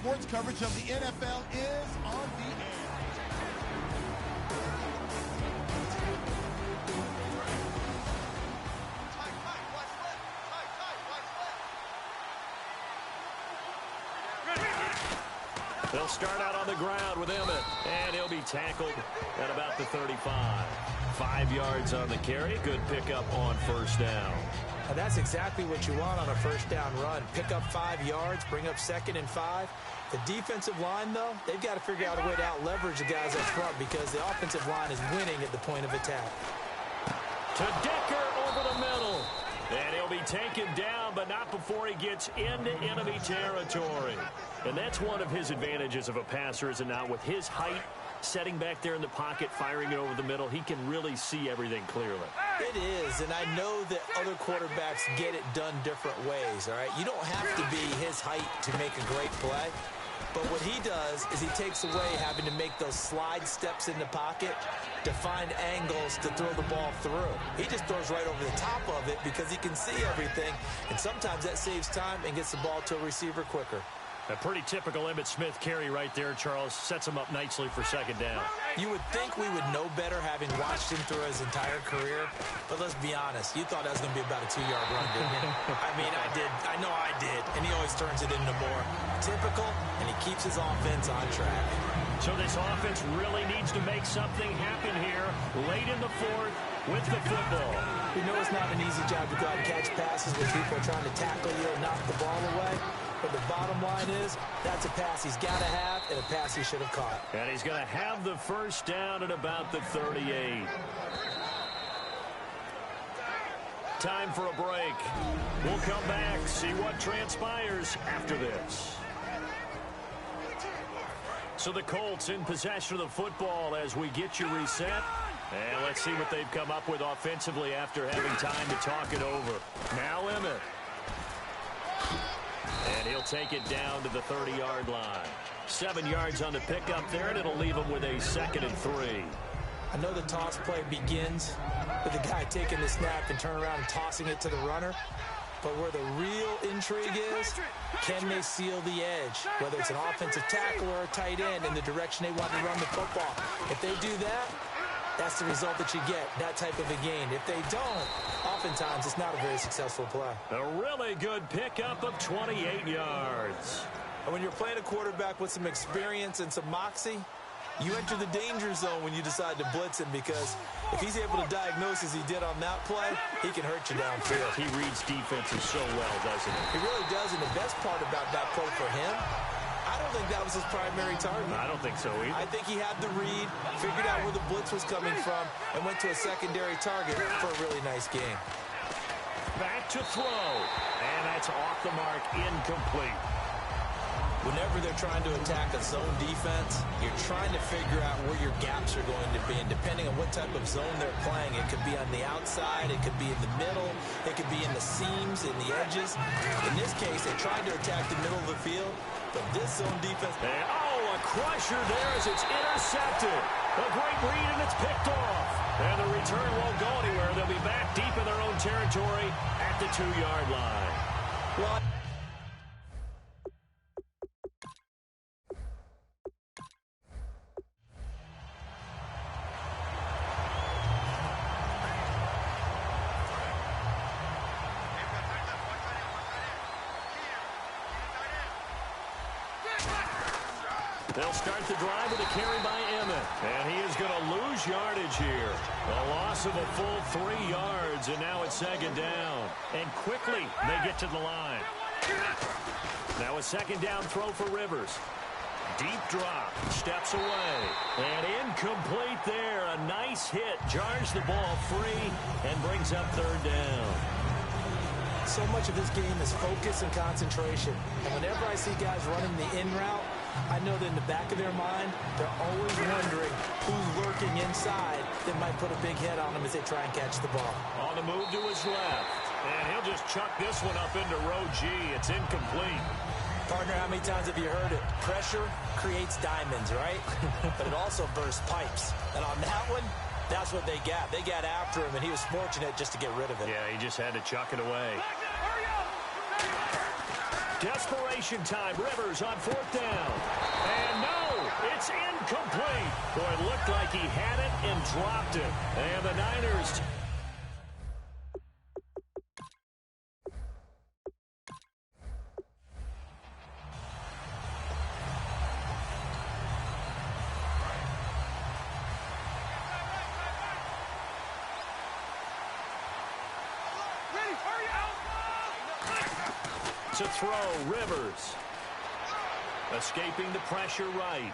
sports coverage of the NFL is on the air. They'll start out on the ground with Emmett, and he'll be tackled at about the 35. 5 yards on the carry. Good pickup on first down. And that's exactly what you want on a first down run. Pick up 5 yards, bring up 2nd and 5. The defensive line, though, they've got to figure out a way to out-leverage the guys up front because the offensive line is winning at the point of attack. To Decker over the middle. And he'll be taken down, but not before he gets into enemy territory. And that's one of his advantages of a passer, is it not? With his height, setting back there in the pocket, firing it over the middle, he can really see everything clearly. It is, and I know that other quarterbacks get it done different ways, all right? You don't have to be his height to make a great play. But what he does is he takes away having to make those slide steps in the pocket to find angles to throw the ball through. He just throws right over the top of it because he can see everything, and sometimes that saves time and gets the ball to a receiver quicker. A pretty typical Emmitt Smith carry right there, Charles. Sets him up nicely for second down. You would think we would know better having watched him through his entire career, but let's be honest. You thought that was going to be about a 2-yard run, didn't you? I mean, I did. I know I did, and he always turns it into more typical, and he keeps his offense on track. So this offense really needs to make something happen here late in the fourth with the football. We know it's not an easy job to go out and catch passes when people are trying to tackle you and knock the ball away. But the bottom line is, that's a pass he's got to have and a pass he should have caught. And he's going to have the first down at about the 38. Time for a break. We'll come back, see what transpires after this. So the Colts in possession of the football as we get you reset. And let's see what they've come up with offensively after having time to talk it over. Now Emmett. And he'll take it down to the 30-yard line. 7 yards on the pickup there, and it'll leave him with a 2nd and 3. I know the toss play begins with the guy taking the snap and turn around and tossing it to the runner. But where the real intrigue is, can they seal the edge? Whether it's an offensive tackle or a tight end in the direction they want to run the football. If they do that, that's the result that you get, that type of a gain. If they don't, oftentimes it's not a very successful play. A really good pickup of 28 yards. And when you're playing a quarterback with some experience and some moxie, you enter the danger zone when you decide to blitz him, because if he's able to diagnose as he did on that play, he can hurt you downfield. He reads defenses so well, doesn't he? He really does, and the best part about that play for him, I don't think that was his primary target. I don't think so either. I think he had the read, figured out where the blitz was coming from, and went to a secondary target for a really nice game. Back to throw, and that's off the mark, incomplete. Whenever they're trying to attack a zone defense, you're trying to figure out where your gaps are going to be. And depending on what type of zone they're playing, it could be on the outside, it could be in the middle, it could be in the seams, in the edges. In this case, they're trying to attack the middle of the field, but this zone defense... And, a crusher there as it's intercepted. A great read, and it's picked off. And the return won't go anywhere. They'll be back deep in their own territory at the 2-yard line. Well, they'll start the drive with a carry by Emmett. And he is going to lose yardage here. A loss of a full 3 yards, and now it's 2nd down. And quickly they get to the line. Now a 2nd down throw for Rivers. Deep drop, steps away. And incomplete there. A nice hit. Jars the ball free and brings up 3rd down. so much of this game is focus and concentration. And whenever I see guys running the in route, I know that in the back of their mind, they're always wondering who's lurking inside that might put a big hit on them as they try and catch the ball. On the move to his left. And he'll just chuck this one up into row G. It's incomplete. Partner, how many times have you heard it? Pressure creates diamonds, right? But it also bursts pipes. And on that one, that's what they got. They got after him, and he was fortunate just to get rid of it. Yeah, he just had to chuck it away. Desperation time. Rivers on 4th down. And no, it's incomplete. Boy, it looked like he had it and dropped it. And the Niners... to throw, Rivers. Escaping the pressure right.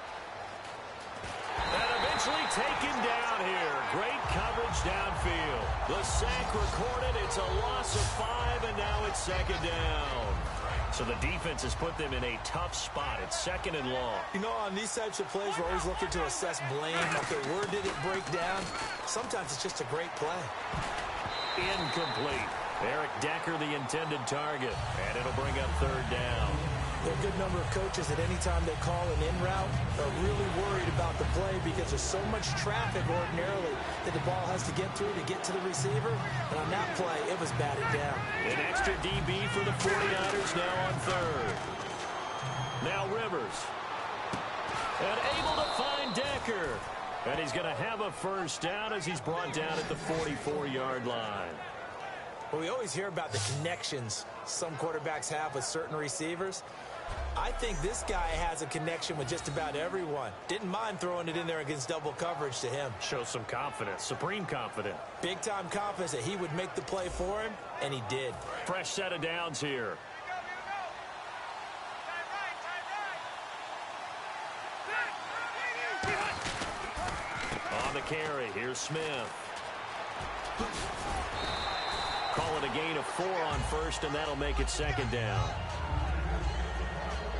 And eventually taken down here. Great coverage downfield. The sack recorded. It's a loss of 5, and now it's 2nd down. So the defense has put them in a tough spot. It's 2nd and long. You know, on these types of plays, we're always looking to assess blame. Okay, where did it break down? Sometimes it's just a great play. Incomplete. Eric Decker, the intended target, and it'll bring up 3rd down. There are a good number of coaches that any time they call an in route are really worried about the play because there's so much traffic ordinarily that the ball has to get through to get to the receiver. And on that play, it was batted down. An extra DB for the 49ers now on 3rd. Now Rivers. And able to find Decker. And he's going to have a 1st down as he's brought down at the 44-yard line. Well, we always hear about the connections some quarterbacks have with certain receivers. I think this guy has a connection with just about everyone. Didn't mind throwing it in there against double coverage to him. Shows some confidence, supreme confidence. Big-time confidence that he would make the play for him, and he did. Fresh set of downs here. On the carry, here's Smith. Call it a gain of 4 on 1st, and that'll make it 2nd down.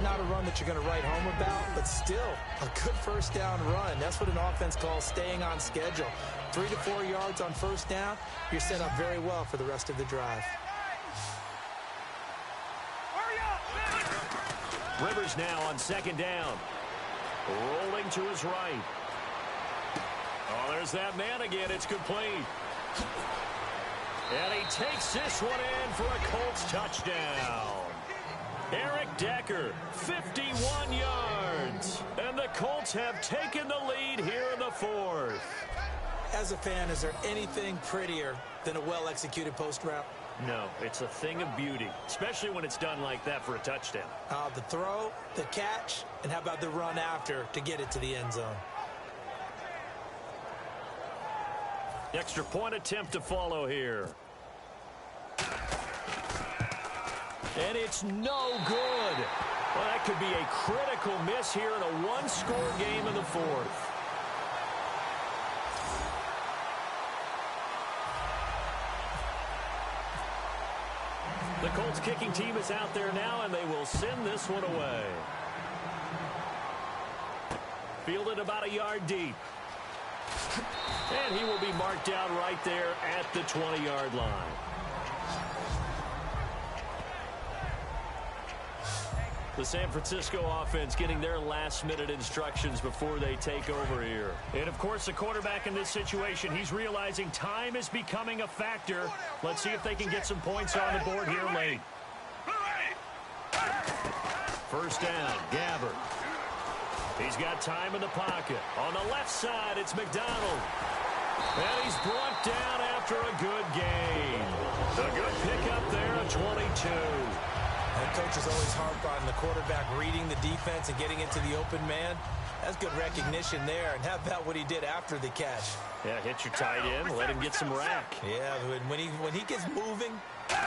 Not a run that you're going to write home about, but still a good 1st down run. That's what an offense calls staying on schedule. 3 to 4 yards on 1st down, you're set up very well for the rest of the drive. Rivers now on 2nd down. Rolling to his right. Oh, there's that man again. It's complete. And he takes this one in for a Colts touchdown. Eric Decker, 51 yards. And the Colts have taken the lead here in the 4th. As a fan, is there anything prettier than a well-executed post route? No, it's a thing of beauty, especially when it's done like that for a touchdown. The throw, the catch, and how about the run after to get it to the end zone? Extra point attempt to follow here. And it's no good. Well, that could be a critical miss here in a one-score game in the 4th. The Colts kicking team is out there now, and they will send this one away. Fielded about a yard deep. And he will be marked down right there at the 20-yard line. The San Francisco offense getting their last-minute instructions before they take over here. And, of course, the quarterback in this situation, he's realizing time is becoming a factor. Let's see if they can get some points on the board here late. 1st down, Gabbert. He's got time in the pocket. On the left side, it's McDonald. And he's brought down after a good gain. A good pickup there of 22. And coaches always harp on the quarterback reading the defense and getting into the open man. That's good recognition there. And how about what he did after the catch? Yeah, hit your tight end, let him get some rack. Yeah, when he gets moving,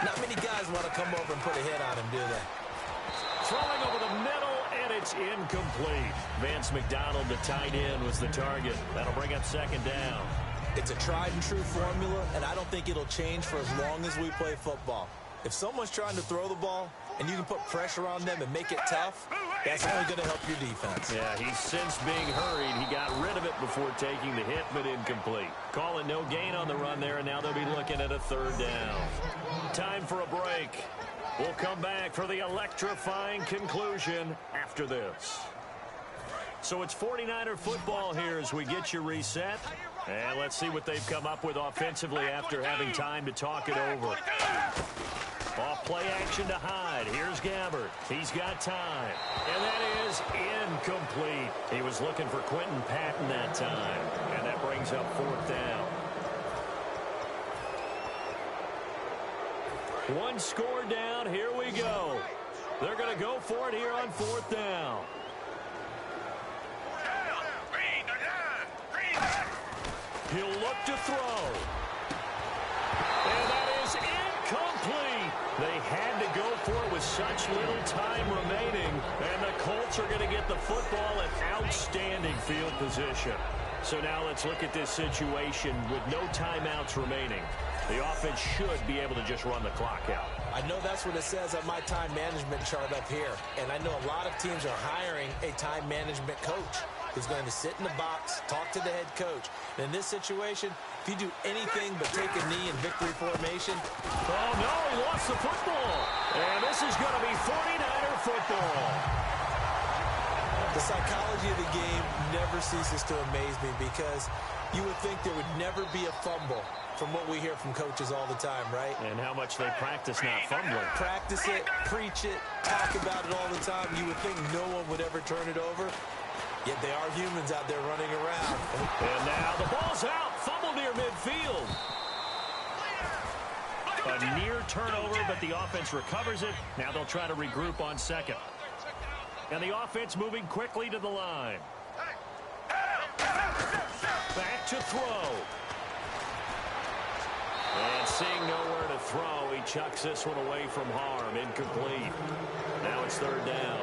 not many guys want to come over and put a hit on him, do they? Throwing over the middle, and it's incomplete. Vance McDonald, the tight end, was the target. That'll bring up 2nd down. It's a tried-and-true formula, and I don't think it'll change for as long as we play football. If someone's trying to throw the ball and you can put pressure on them and make it tough, that's only going to help your defense. Yeah, he's since being hurried. He got rid of it before taking the hit, but incomplete. Calling no gain on the run there, and now they'll be looking at a 3rd down. Time for a break. We'll come back for the electrifying conclusion after this. So it's 49er football here as we get you reset. And let's see what they've come up with offensively after having time to talk it over. Off play action to Hyde. Here's Gabbert. He's got time. And that is incomplete. He was looking for Quentin Patton that time. And that brings up 4th down. One score down. Here we go. They're going to go for it here on 4th down. He'll look to throw. And that is incomplete. They had to go for it with such little time remaining. And the Colts are going to get the football in outstanding field position. So now let's look at this situation with no timeouts remaining. The offense should be able to just run the clock out. I know that's what it says on my time management chart up here. And I know a lot of teams are hiring a time management coach who's going to sit in the box, talk to the head coach. And in this situation, if you do anything but take a knee in victory formation. Oh, no, he lost the football. And this is going to be 49er football. The psychology of the game never ceases to amaze me because you would think there would never be a fumble from what we hear from coaches all the time, right? And how much they practice not fumbling. Practice it, preach it, talk about it all the time. You would think no one would ever turn it over. Yet they are humans out there running around. And now the ball's out. Fumble near midfield. A near turnover, but the offense recovers it. Now they'll try to regroup on 2nd. And the offense moving quickly to the line. Back to throw. And seeing nowhere to throw, he chucks this one away from harm. Incomplete. Now it's 3rd down.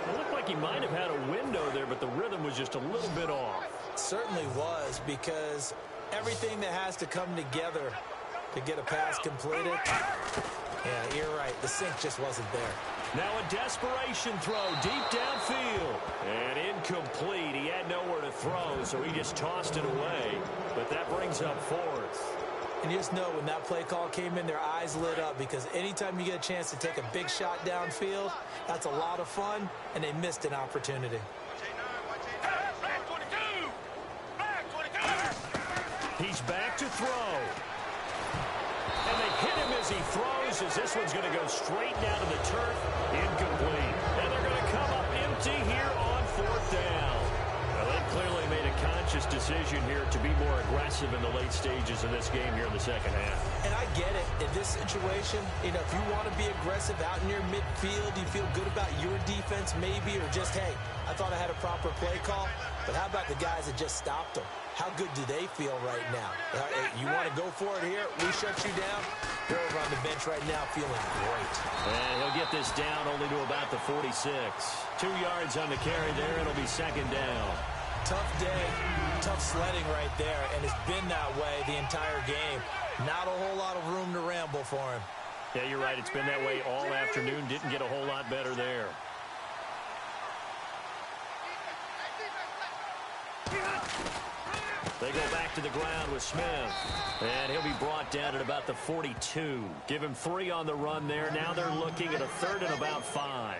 It looked like he might have had a window there, but the rhythm was just a little bit off. It certainly was, because everything that has to come together to get a pass completed. Yeah, you're right. The sink just wasn't there. Now a desperation throw deep downfield. And incomplete. He had nowhere to throw, so he just tossed it away. But that brings up 4th. And you just know when that play call came in, their eyes lit up, because anytime you get a chance to take a big shot downfield, that's a lot of fun, and they missed an opportunity. He's back to throw. And they hit him as he throws, as this one's going to go straight down to the turf. Incomplete. And they're going to come up empty here on 4th down. Well, they clearly made a conscious decision here to be more aggressive in the late stages of this game here in the 2nd half. And I get it. In this situation, you know, if you want to be aggressive out in your midfield, you feel good about your defense maybe, or just, hey, I thought I had a proper play call. But how about the guys that just stopped them? How good do they feel right now? You want to go for it here? We shut you down? They're over on the bench right now feeling great. And he'll get this down only to about the 46. 2 yards on the carry there. It'll be 2nd down. Tough day, tough sledding right there, and it's been that way the entire game. Not a whole lot of room to ramble for him. Yeah, you're right. It's been that way all afternoon. Didn't get a whole lot better there. They go back to the ground with Smith. And he'll be brought down at about the 42. Give him 3 on the run there. Now they're looking at a 3rd and about 5.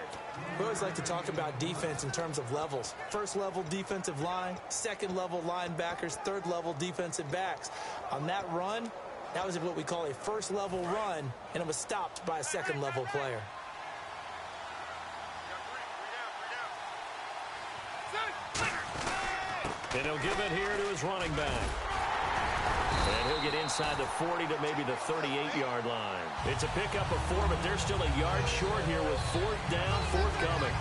We always like to talk about defense in terms of levels. 1st level defensive line, 2nd level linebackers, 3rd level defensive backs. On that run, that was what we call a 1st level run, and it was stopped by a 2nd level player. And he'll give it here to his running back. And he'll get inside the 40 to maybe the 38-yard line. It's a pickup of 4, but they're still a yard short here with 4th down, forthcoming.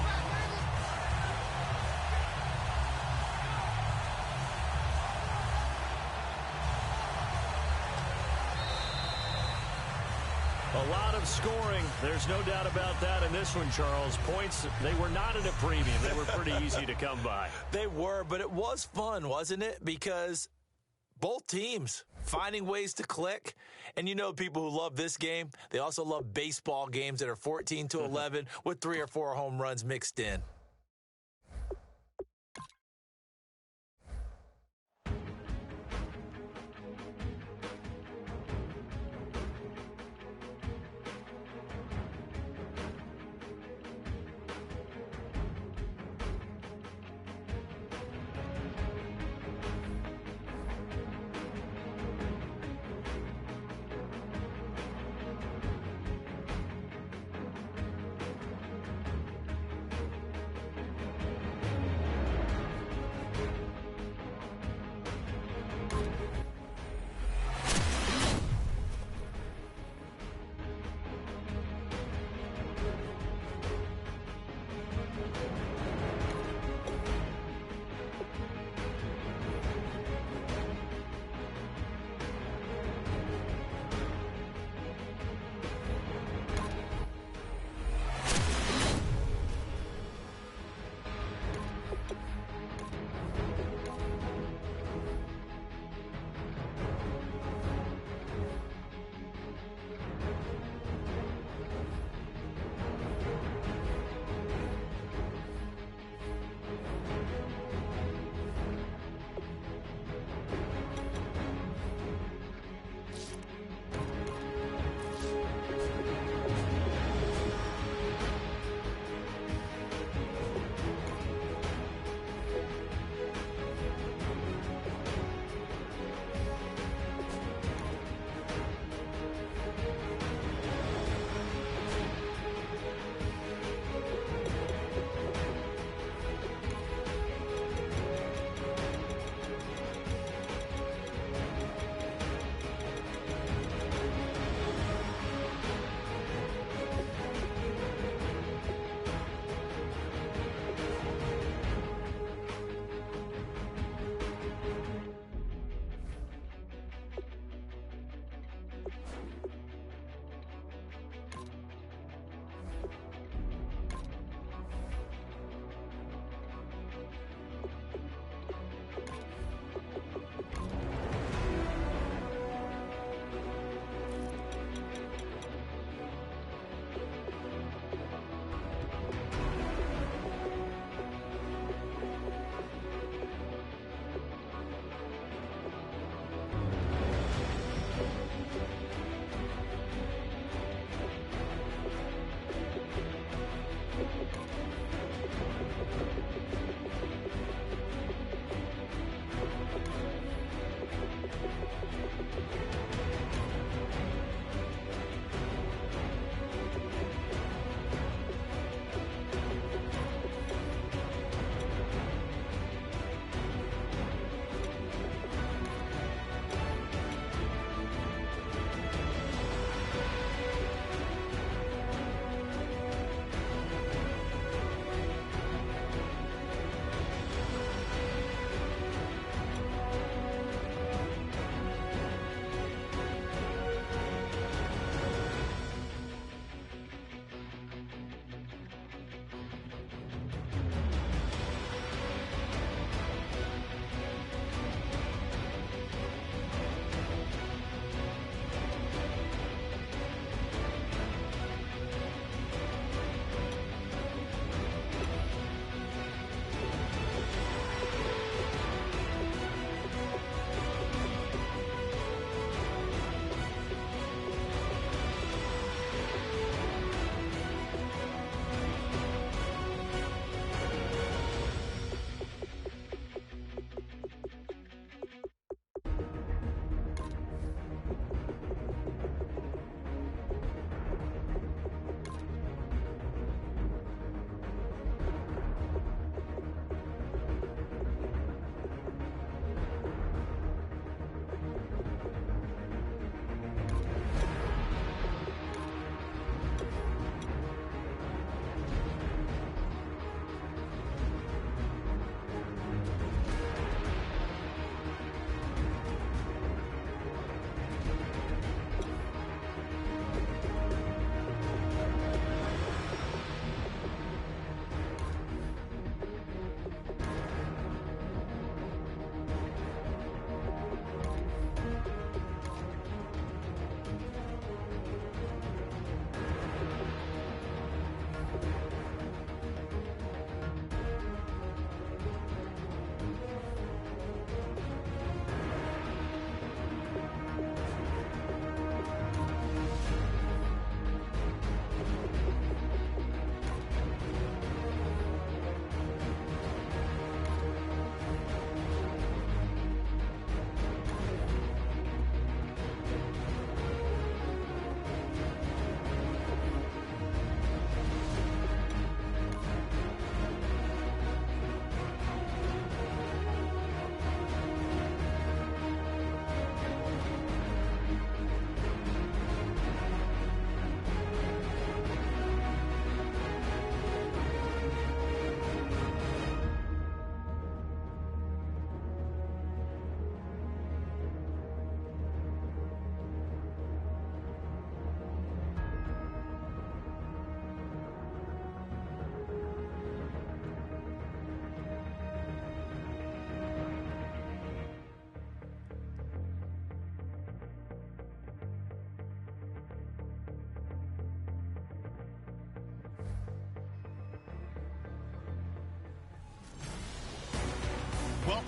A lot of scoring. There's no doubt about that in this one, Charles. Points, they were not at a premium. They were pretty easy to come by. They were, but it was fun, wasn't it? Because both teams finding ways to click. And you know people who love this game, they also love baseball games that are 14-11 with 3 or 4 home runs mixed in.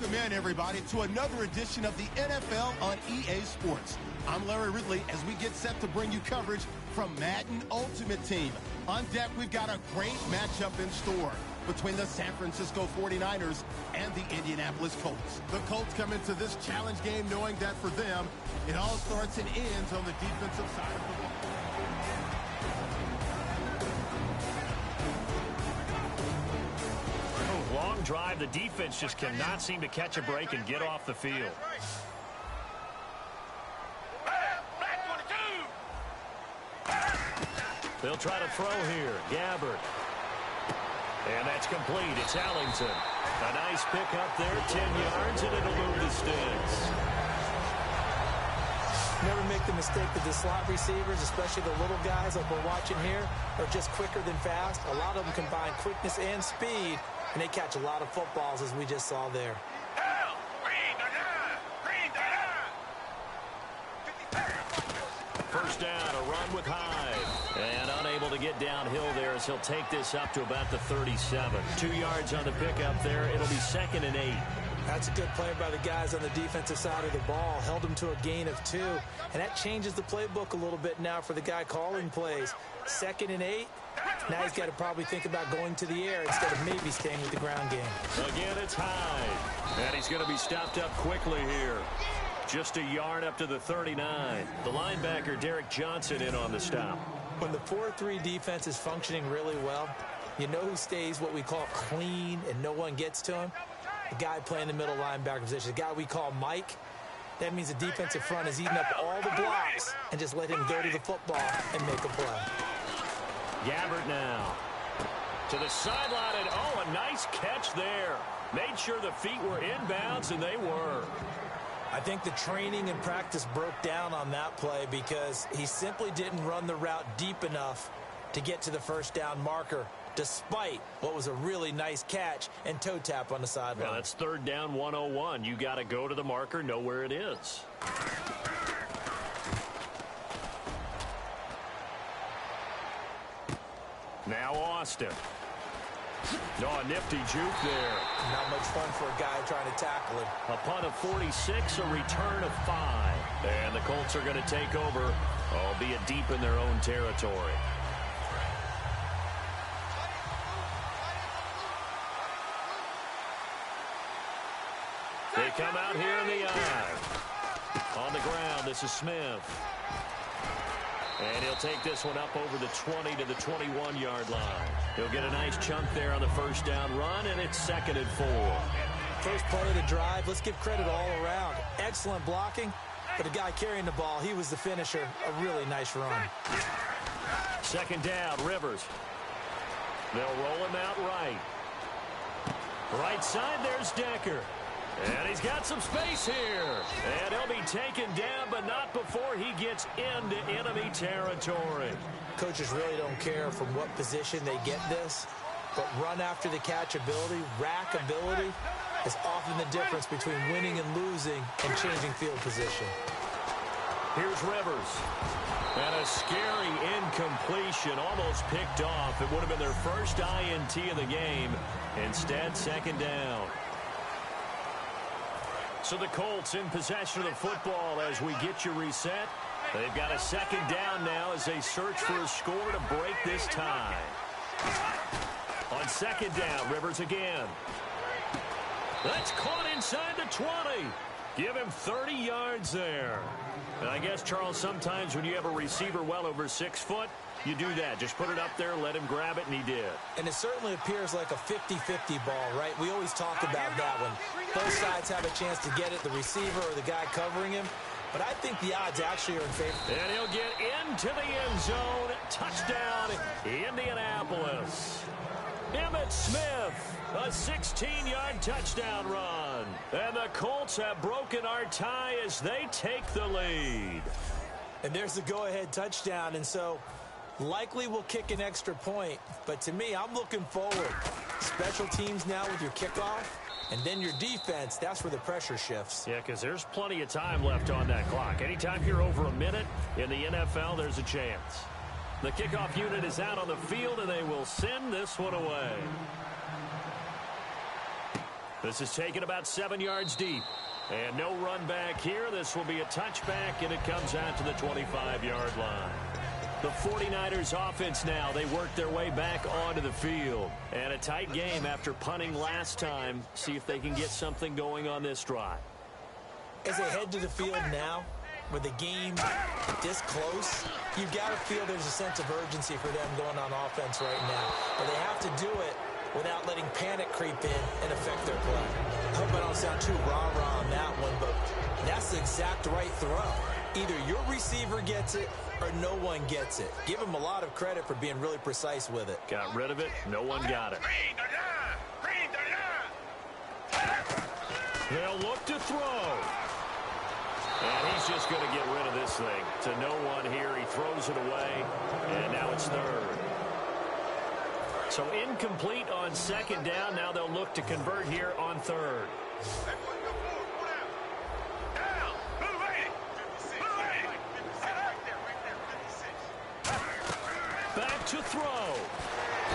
Welcome in, everybody, to another edition of the NFL on EA Sports. I'm Larry Ridley as we get set to bring you coverage from Madden Ultimate Team. On deck, we've got a great matchup in store between the San Francisco 49ers and the Indianapolis Colts. The Colts come into this challenge game knowing that for them, it all starts and ends on the defensive side of the ball. Long drive. The defense just cannot seem to catch a break and get off the field. They'll try to throw here. Gabbert. And that's complete. It's Ellington. A nice pick up there, 10 yards, and it'll move the sticks. Never make the mistake that the slot receivers, especially the little guys like we're watching here, are just quicker than fast. A lot of them combine quickness and speed, and they catch a lot of footballs, as we just saw there. First down, a run with Hyde. And unable to get downhill there as he'll take this up to about the 37. 2 yards on the pickup there. It'll be 2nd and 8. That's a good play by the guys on the defensive side of the ball. Held him to a gain of 2. And that changes the playbook a little bit now for the guy calling plays. 2nd and 8. Now he's got to probably think about going to the air instead of maybe staying with the ground game. Again, it's Hyde. And he's going to be stopped up quickly here. Just a yard up to the 39. The linebacker, Derek Johnson, in on the stop. When the 4-3 defense is functioning really well, you know who stays what we call clean and no one gets to him? The guy playing the middle linebacker position, the guy we call Mike. That means the defensive front is eating up all the blocks and just let him go to the football and make a play. Gabbert now. To the sideline, and oh, a nice catch there. Made sure the feet were inbounds, and they were. I think the training and practice broke down on that play because he simply didn't run the route deep enough to get to the first down marker, despite what was a really nice catch and toe tap on the sideline. Well, that's 3rd down 101. You got to go to the marker, know where it is. Now Austin. Oh, a nifty juke there. Not much fun for a guy trying to tackle him. A punt of 46, a return of 5. And the Colts are going to take over, albeit deep in their own territory. They come out here in the eye. On the ground, this is Smith. And he'll take this one up over the 20 to the 21-yard line. He'll get a nice chunk there on the first down run, and it's 2nd and 4. First play of the drive, let's give credit all around. Excellent blocking, but the guy carrying the ball, he was the finisher. A really nice run. 2nd down, Rivers. They'll roll him out right. Right side, there's Decker. And he's got some space here. And he'll be taken down, but not before he gets into enemy territory. Coaches really don't care from what position they get this, but run after the catch ability, rack ability, is often the difference between winning and losing and changing field position. Here's Rivers. And a scary incompletion, almost picked off. It would have been their first INT of the game. Instead, 2nd down. So the Colts in possession of the football as we get you reset. They've got a 2nd down now as they search for a score to break this tie. On 2nd down, Rivers again. That's caught inside the 20. Give him 30 yards there. And I guess, Charles, sometimes when you have a receiver well over 6 foot, you do that. Just put it up there, let him grab it, and he did. And it certainly appears like a 50-50 ball, right? We always talk about that when both sides have a chance to get it, the receiver or the guy covering him. But I think the odds actually are in favor. And he'll get into the end zone. Touchdown, Indianapolis. Emmitt Smith, a 16-yard touchdown run. And the Colts have broken our tie as they take the lead. And there's the go-ahead touchdown. And so likely will kick an extra point. But to me, I'm looking forward. Special teams now with your kickoff. And then your defense, that's where the pressure shifts. Yeah, because there's plenty of time left on that clock. Anytime you're over a minute in the NFL, there's a chance. The kickoff unit is out on the field, and they will send this one away. This is taken about 7 yards deep. And no run back here. This will be a touchback, and it comes out to the 25-yard line. The 49ers offense now, they work their way back onto the field. And a tight game after punting last time. See if they can get something going on this drive. As they head to the field now, with the game this close, you've got to feel there's a sense of urgency for them going on offense right now. But they have to do it without letting panic creep in and affect their play. I hope I don't sound too rah-rah on that one, but that's the exact right throw. Either your receiver gets it or no one gets it. Give him a lot of credit for being really precise with it. Got rid of it. No one got it. They'll look to throw. And he's just going to get rid of this thing. To no one here. He throws it away. And now it's third. So incomplete on second down. Now they'll look to convert here on third. Back to throw.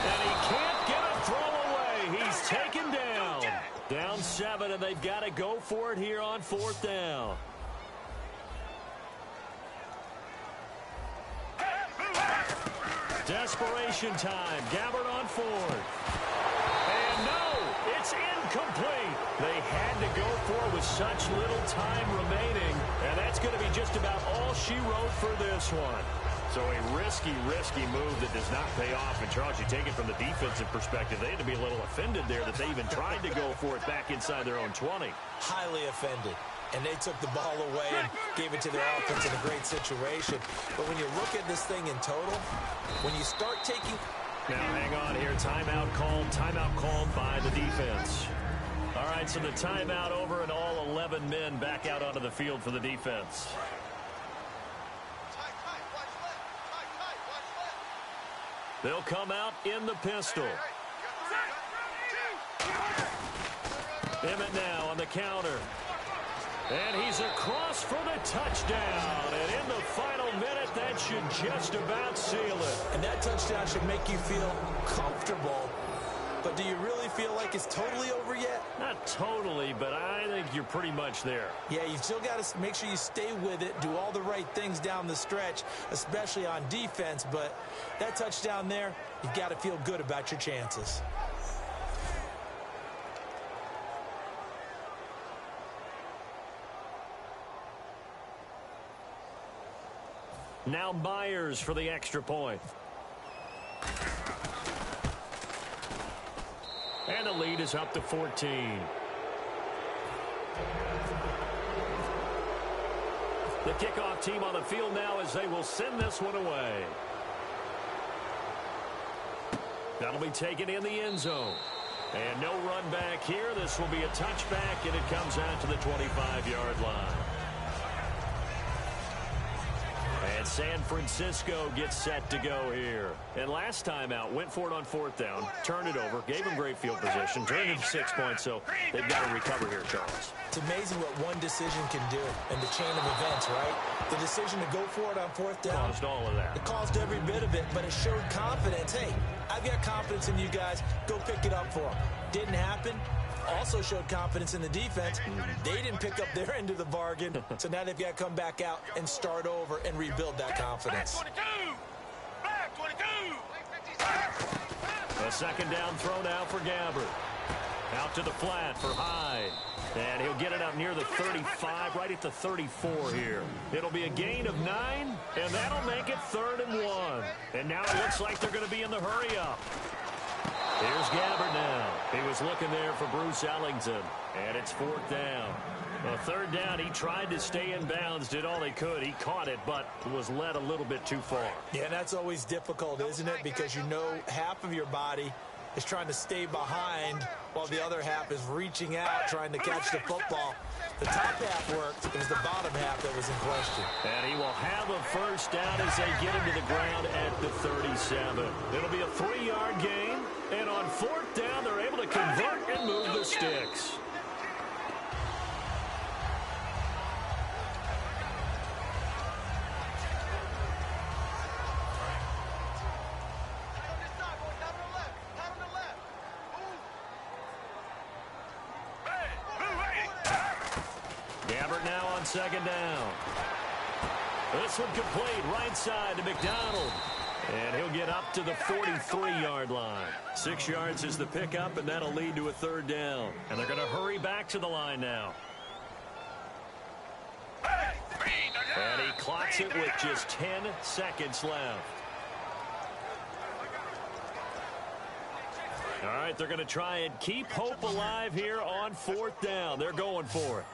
And he can't get a throw away. He's taken down. Down 7, and they've got to go for it here on fourth down. Desperation time. Gabbard on fourth. And no, it's incomplete. They had to go for it with such little time remaining. And that's going to be just about all she wrote for this one. So a risky move that does not pay off. And, Charles, you take it from the defensive perspective, they had to be a little offended there that they even tried to go for it back inside their own 20. Highly offended. And they took the ball away and gave it to their offense in a great situation. But when you look at this thing in total, when you start taking... Now, hang on here. Timeout called by the defense. All right, so the timeout over and all 11 men back out onto the field for the defense. They'll come out in the pistol. Emmett now on the counter. And he's across for the touchdown. And in the final minute, that should just about seal it. And that touchdown should make you feel comfortable. But do you really feel like it's totally over yet? Not totally, but I think you're pretty much there. Yeah, you've still got to make sure you stay with it, do all the right things down the stretch, especially on defense. But that touchdown there, you've got to feel good about your chances. Now Myers for the extra point. And the lead is up to 14. The kickoff team on the field now as they will send this one away. That'll be taken in the end zone. And no run back here. This will be a touchback, and it comes out to the 25-yard line. And San Francisco gets set to go here. And last time out, went for it on fourth down, turned it over, gave them great field position, turned it to 6 points, so they've got to recover here, Charles. It's amazing what one decision can do in the chain of events, right? The decision to go for it on fourth down. Caused all of that. It caused every bit of it, but it showed confidence. Hey, I've got confidence in you guys. Go pick it up for them. Didn't happen. Also showed confidence in the defense. They didn't pick up their end of the bargain, so now they've got to come back out and start over and rebuild that confidence. A second down throw now for Gabbard. Out to the flat for Hyde. And he'll get it up near the 35, right at the 34 here. It'll be a gain of 9, and that'll make it 3rd and 1. And now it looks like they're going to be in the hurry-up. Here's Gabbard now. He was looking there for Bruce Ellington. And it's 4th down. A 3rd down, he tried to stay in bounds, did all he could. He caught it, but was led a little bit too far. Yeah, that's always difficult, isn't it? Because you know half of your body is trying to stay behind while the other half is reaching out, trying to catch the football. The top half worked. It was the bottom half that was in question. And he will have a first down as they get him to the ground at the 37. It'll be a 3-yard gain. And on 4th down, they're able to convert and move the sticks. second down. This one complete right side to McDonald. And he'll get up to the 43-yard line. 6 yards is the pickup, and that'll lead to a third down. And they're going to hurry back to the line now. And he clocks it with just 10 seconds left. All right, they're going to try and keep hope alive here on 4th down. They're going for it.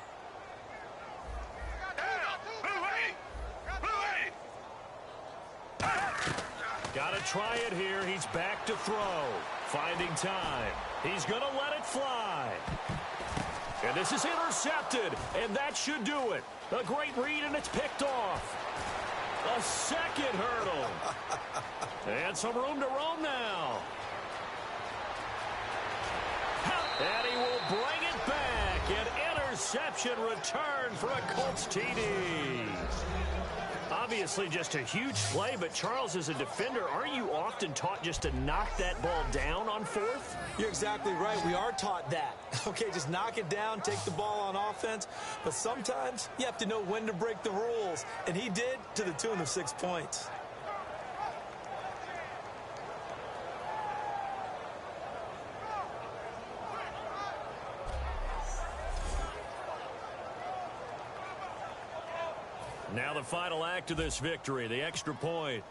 Got to try it here. He's back to throw. Finding time. He's going to let it fly. And this is intercepted, and that should do it. A great read, and it's picked off. A second hurdle. And some room to roam now. And he will bring it back. An interception return for a Colts TD. Obviously just a huge play, but Charles, as a defender, aren't you often taught just to knock that ball down on 4th? You're exactly right. We are taught that. Okay, just knock it down, take the ball on offense. But sometimes you have to know when to break the rules. And he did, to the tune of 6 points. Now the final act of this victory, the extra point.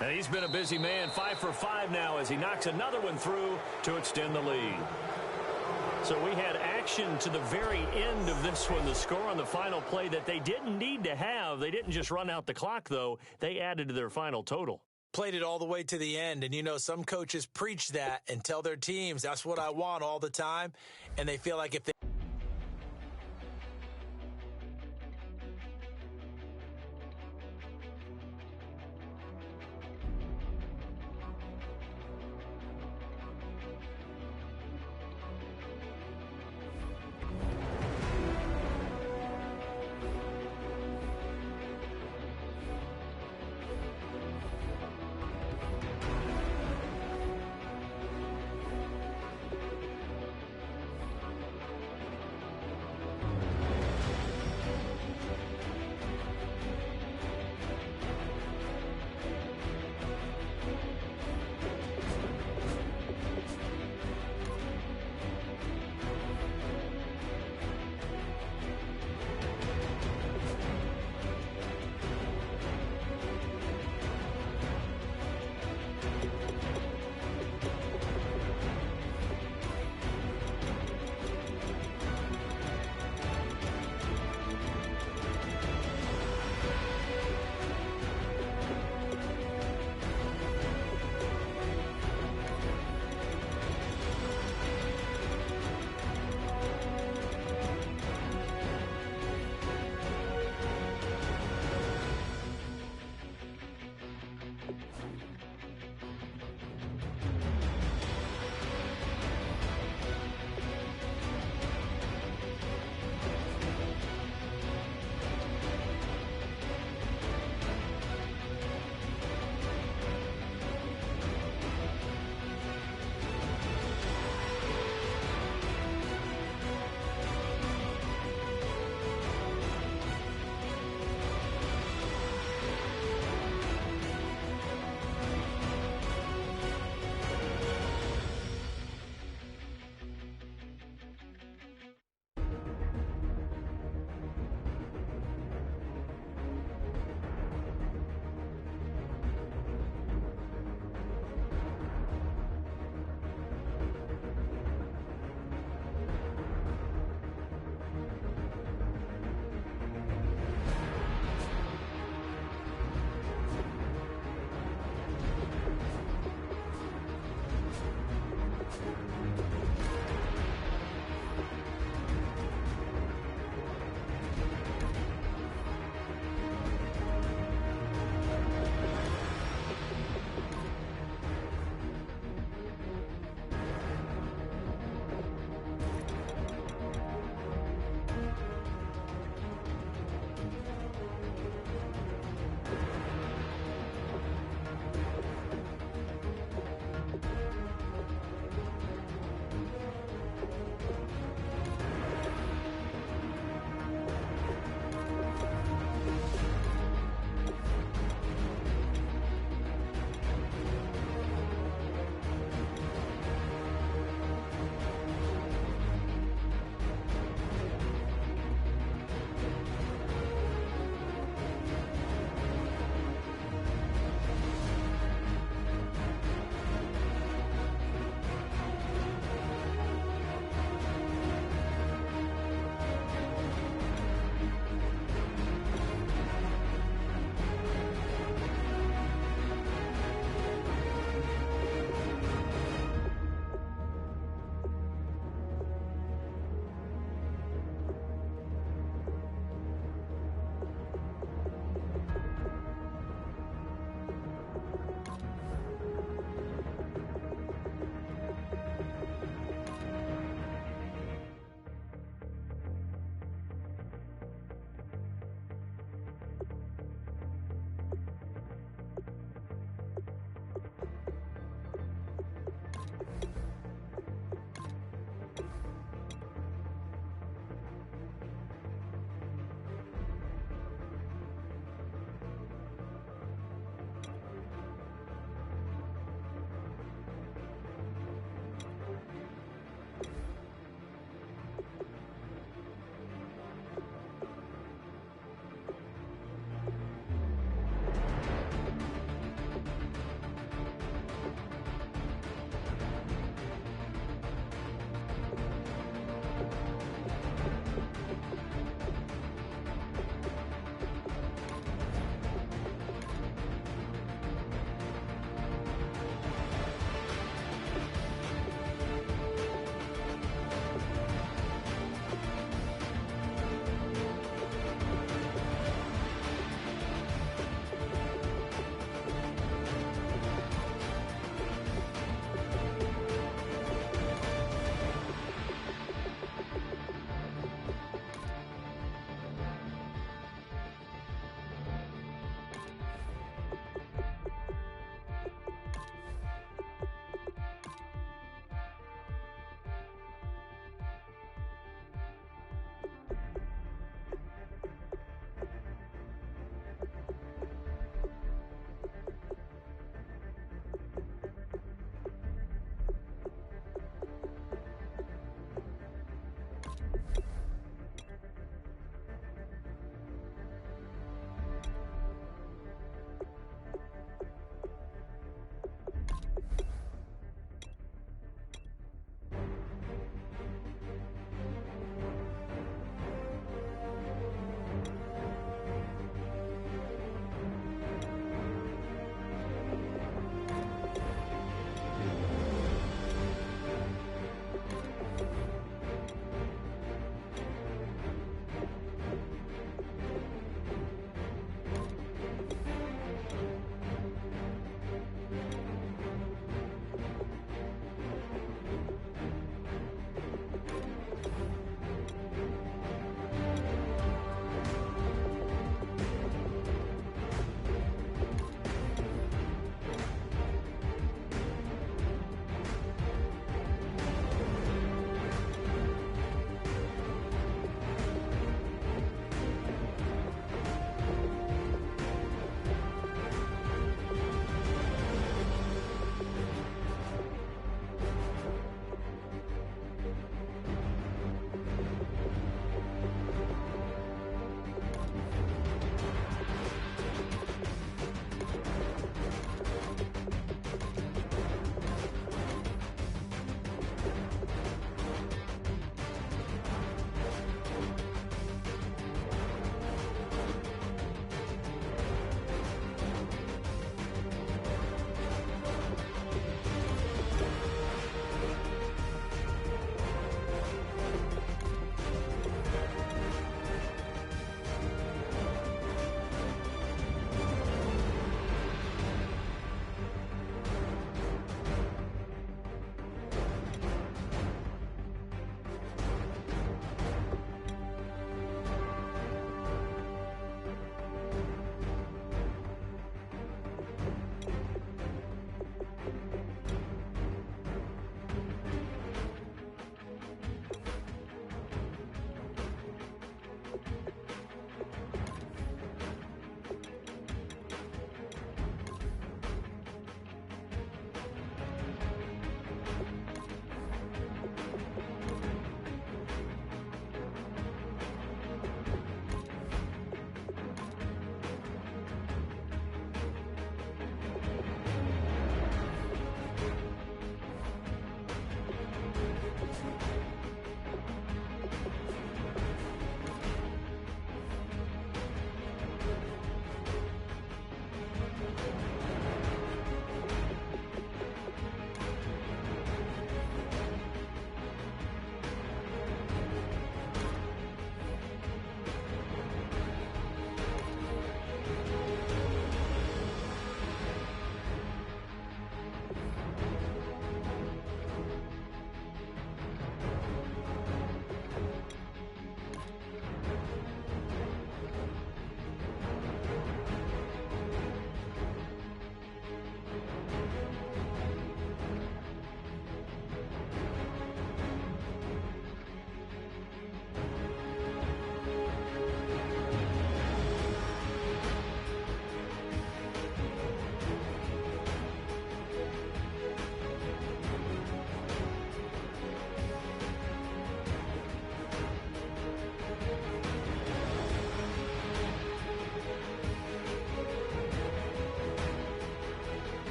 And he's been a busy man, 5 for 5 now as he knocks another one through to extend the lead. So we had action to the very end of this one, the score on the final play that they didn't need to have. They didn't just run out the clock, though. They added to their final total. Played it all the way to the end, and you know some coaches preach that and tell their teams, that's what I want all the time, and they feel like if they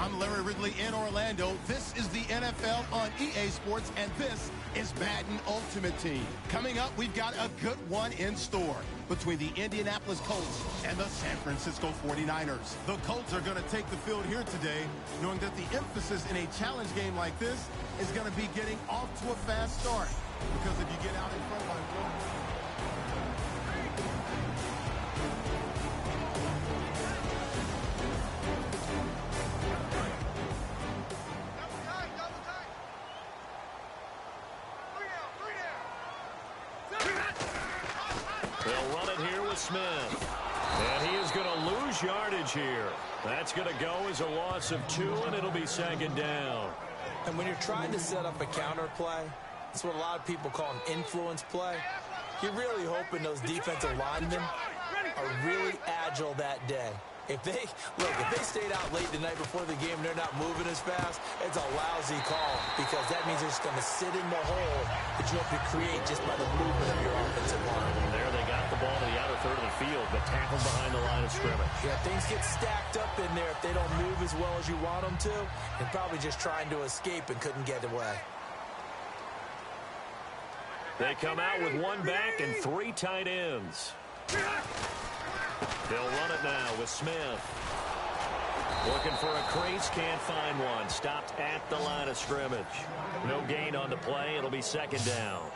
I'm Larry Ridley in Orlando. This is the NFL on EA Sports, and this is Madden Ultimate Team. Coming up, we've got a good one in store between the Indianapolis Colts and the San Francisco 49ers. The Colts are going to take the field here today, knowing that the emphasis in a challenge game like this is going to be getting off to a fast start. Because if you get out in front by one... They'll run it here with Smith. And he is going to lose yardage here. That's going to go as a loss of 2, and it'll be second down. And when you're trying to set up a counter play, that's what a lot of people call an influence play. You're really hoping those defensive linemen are really agile that day. If they stayed out late the night before the game and they're not moving as fast, it's a lousy call because that means they're just going to sit in the hole that you have to create just by the movement of your offensive line. And there they got the ball to the outer third of the field, but tackled behind the line of scrimmage. Yeah, things get stacked up in there if they don't move as well as you want them to, and probably just trying to escape and couldn't get away. They come out with 1 back and 3 tight ends. They'll run it now with Smith. Looking for a crease, can't find one. Stopped at the line of scrimmage. No gain on the play. It'll be second down.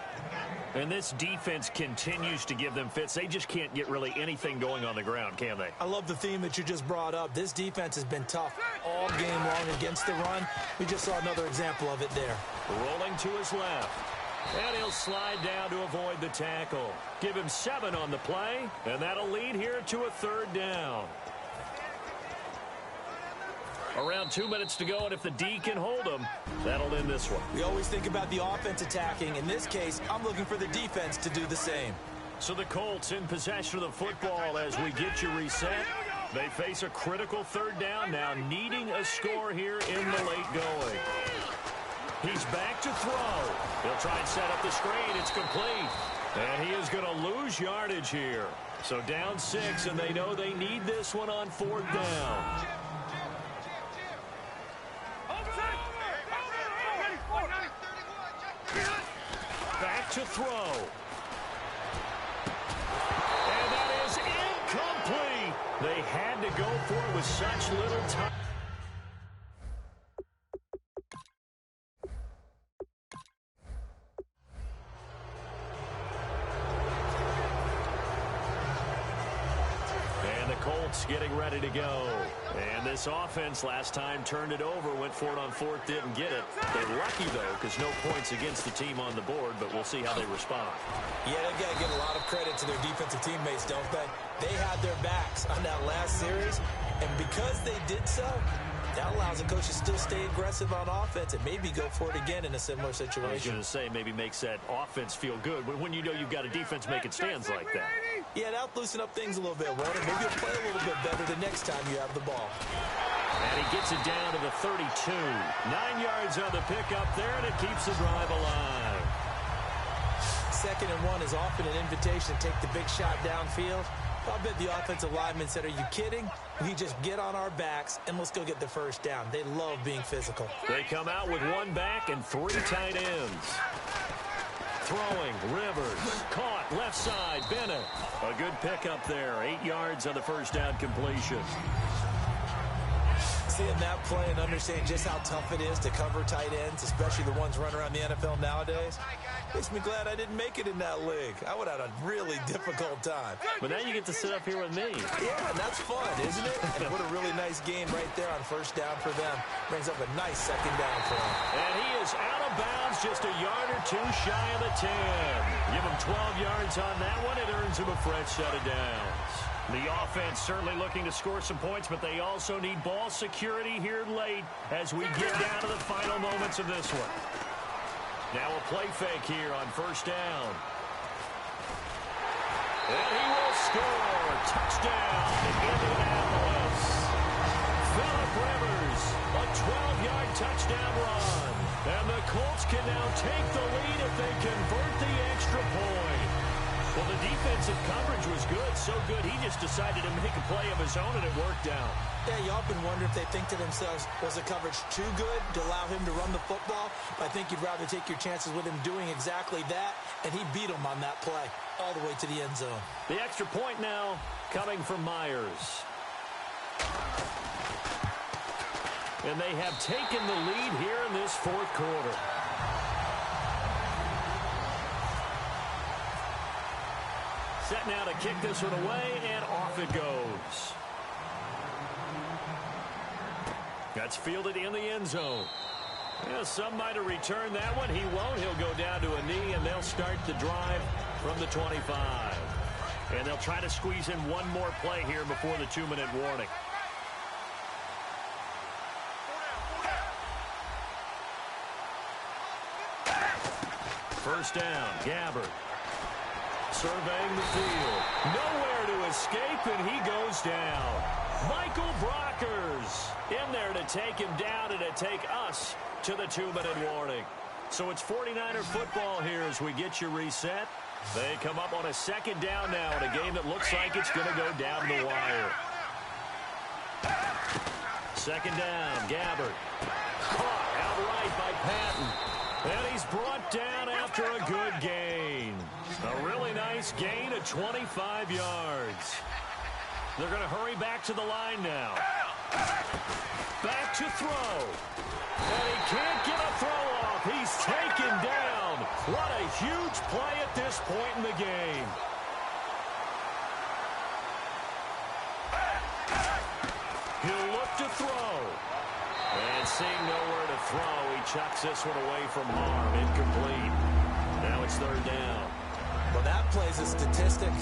And this defense continues to give them fits. They just can't get really anything going on the ground, can they? I love the theme that you just brought up. This defense has been tough all game long against the run. We just saw another example of it there. Rolling to his left. And he'll slide down to avoid the tackle. Give him 7 on the play, and that'll lead here to a 3rd down. Around 2 minutes to go, and if the D can hold them, that'll end this one. We always think about the offense attacking. In this case, I'm looking for the defense to do the same. So the Colts in possession of the football as we get you reset. They face a critical 3rd down now, needing a score here in the late going. He's back to throw. He'll try and set up the screen. It's complete. And he is going to lose yardage here. So down 6, and they know they need this one on 4th down. Back to throw. And that is incomplete. They had to go for it with such little time. Getting ready to go. And this offense last time turned it over, went for it on 4th, didn't get it. They're lucky, though, because no points against the team on the board, but we'll see how they respond. Yeah, they've got to give a lot of credit to their defensive teammates, don't they? They had their backs on that last series, and because they did so, that allows the coach to still stay aggressive on offense and maybe go for it again in a similar situation. I was going to say maybe makes that offense feel good when you know you've got a defense making stands like that. Yeah, that'll loosen up things a little bit, won't it? Maybe you'll play a little bit better the next time you have the ball. And he gets it down to the 32. 9 yards on the pickup there, and it keeps the drive alive. 2nd and 1 is often an invitation to take the big shot downfield. I'll bet the offensive lineman said, are you kidding? We just get on our backs and let's go get the 1st down. They love being physical. They come out with 1 back and 3 tight ends. Throwing, Rivers, caught, left side, Bennett. A good pickup there, 8 yards on the 1st down completion. Seeing that play and understanding just how tough it is to cover tight ends, especially the ones running around the NFL nowadays, makes me glad I didn't make it in that league. I would have had a really difficult time. But now you get to sit up here with me. Yeah, and that's fun, isn't it? And what a really nice game right there on 1st down for them. Brings up a nice 2nd down for them. And he is out of bounds, just a yard or 2 shy of the 10. Give him 12 yards on that one. It earns him a fresh set of downs. The offense certainly looking to score some points, but they also need ball security here late as we get down to the final moments of this one. Now a play fake here on 1st down. And he will score. Touchdown, Indianapolis. Phillip Rivers, a 12-yard touchdown run. And the Colts can now take the lead if they convert the extra point. Well, the defensive coverage was good, so good he just decided to make a play of his own, and it worked out. Yeah, you often wonder if they think to themselves, was the coverage too good to allow him to run the football? But I think you'd rather take your chances with him doing exactly that, and he beat him on that play all the way to the end zone. The extra point now coming from Myers. And they have taken the lead here in this fourth quarter. Set now to kick this one away, and off it goes. That's fielded in the end zone. Yeah, some might have returned that one. He won't. He'll go down to a knee, and they'll start the drive from the 25. And they'll try to squeeze in one more play here before the 2-minute warning. First down, Gabbard. Surveying the field. Nowhere to escape, and he goes down. Michael Brockers in there to take him down and to take us to the 2-minute warning. So it's 49er football here as we get you reset. They come up on a second down now in a game that looks like it's going to go down the wire. Second down, Gabbard. Caught outright by Patton. And he's brought down after a good gain. A really nice gain of 25 yards. They're going to hurry back to the line now. Back to throw. And he can't get a throw off. He's taken down. What a huge play at this point in the game. He'll look to throw. And seeing nowhere to throw, he chucks this one away from harm. Incomplete. Now it's third down. Well, that play's a statistic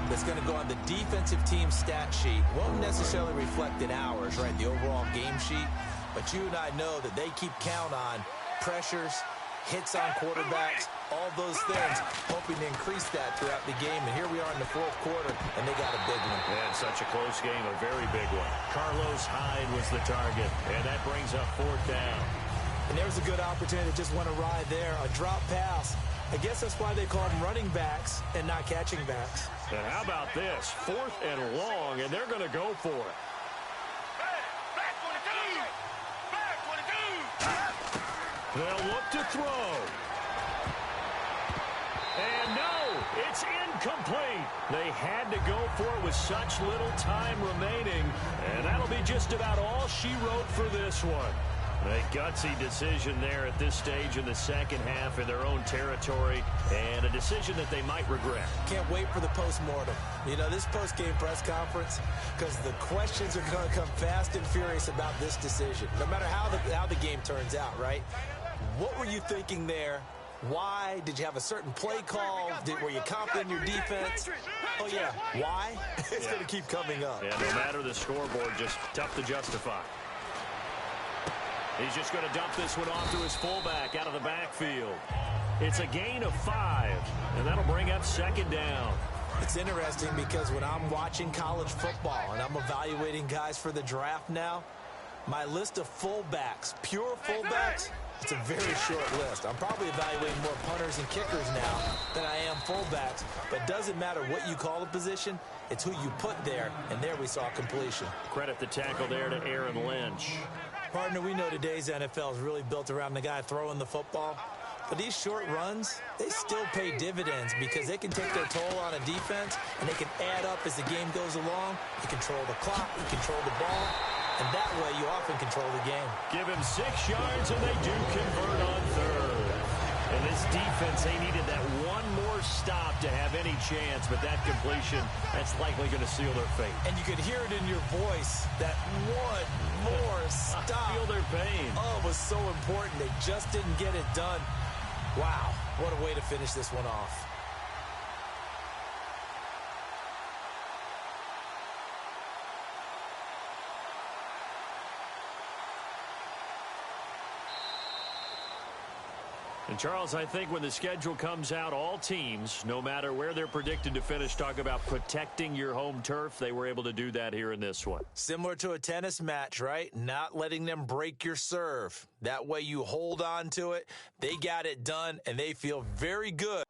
that's going to go on the defensive team stat sheet. Won't necessarily reflect in ours, right, the overall game sheet. But you and I know that they keep count on pressures, hits on quarterbacks, all those things, hoping to increase that throughout the game. And here we are in the fourth quarter, and they got a big one. And such a close game, a very big one. Carlos Hyde was the target, and that brings up fourth down. And there's a good opportunity to just want to ride there, a drop pass. I guess that's why they call them running backs and not catching backs. And how about this? Fourth and long, and they're going to go for it. They'll look to throw. And no, it's incomplete. They had to go for it with such little time remaining. And that'll be just about all she wrote for this one. A gutsy decision there at this stage in the second half in their own territory, and a decision that they might regret. Can't wait for the post-mortem. You know, this post-game press conference, because the questions are going to come fast and furious about this decision, no matter how the game turns out, right? What were you thinking there? Why? Did you have a certain play call? Were you confident in your defense? Oh, yeah. Why? It's going to keep coming up. Yeah, no matter the scoreboard, just tough to justify. He's just going to dump this one off to his fullback out of the backfield. It's a gain of 5, and that'll bring up second down. It's interesting because when I'm watching college football and I'm evaluating guys for the draft now, my list of fullbacks, pure fullbacks, it's a very short list. I'm probably evaluating more punters and kickers now than I am fullbacks. But it doesn't matter what you call the position. It's who you put there, and there we saw completion. Credit the tackle there to Aaron Lynch. Partner, we know today's NFL is really built around the guy throwing the football. But these short runs, they still pay dividends because they can take their toll on a defense, and they can add up as the game goes along. You control the clock, you control the ball, and that way you often control the game. Give him 6 yards, and they do convert on third. And this defense, they needed that one more stop to have any chance, but that completion, that's likely going to seal their fate. And you could hear it in your voice, that one more stop. I feel their pain. Oh, it was so important. They just didn't get it done. Wow, what a way to finish this one off. And, Charles, I think when the schedule comes out, all teams, no matter where they're predicted to finish, talk about protecting your home turf. They were able to do that here in this one. Similar to a tennis match, right? Not letting them break your serve. That way you hold on to it. They got it done, and they feel very good.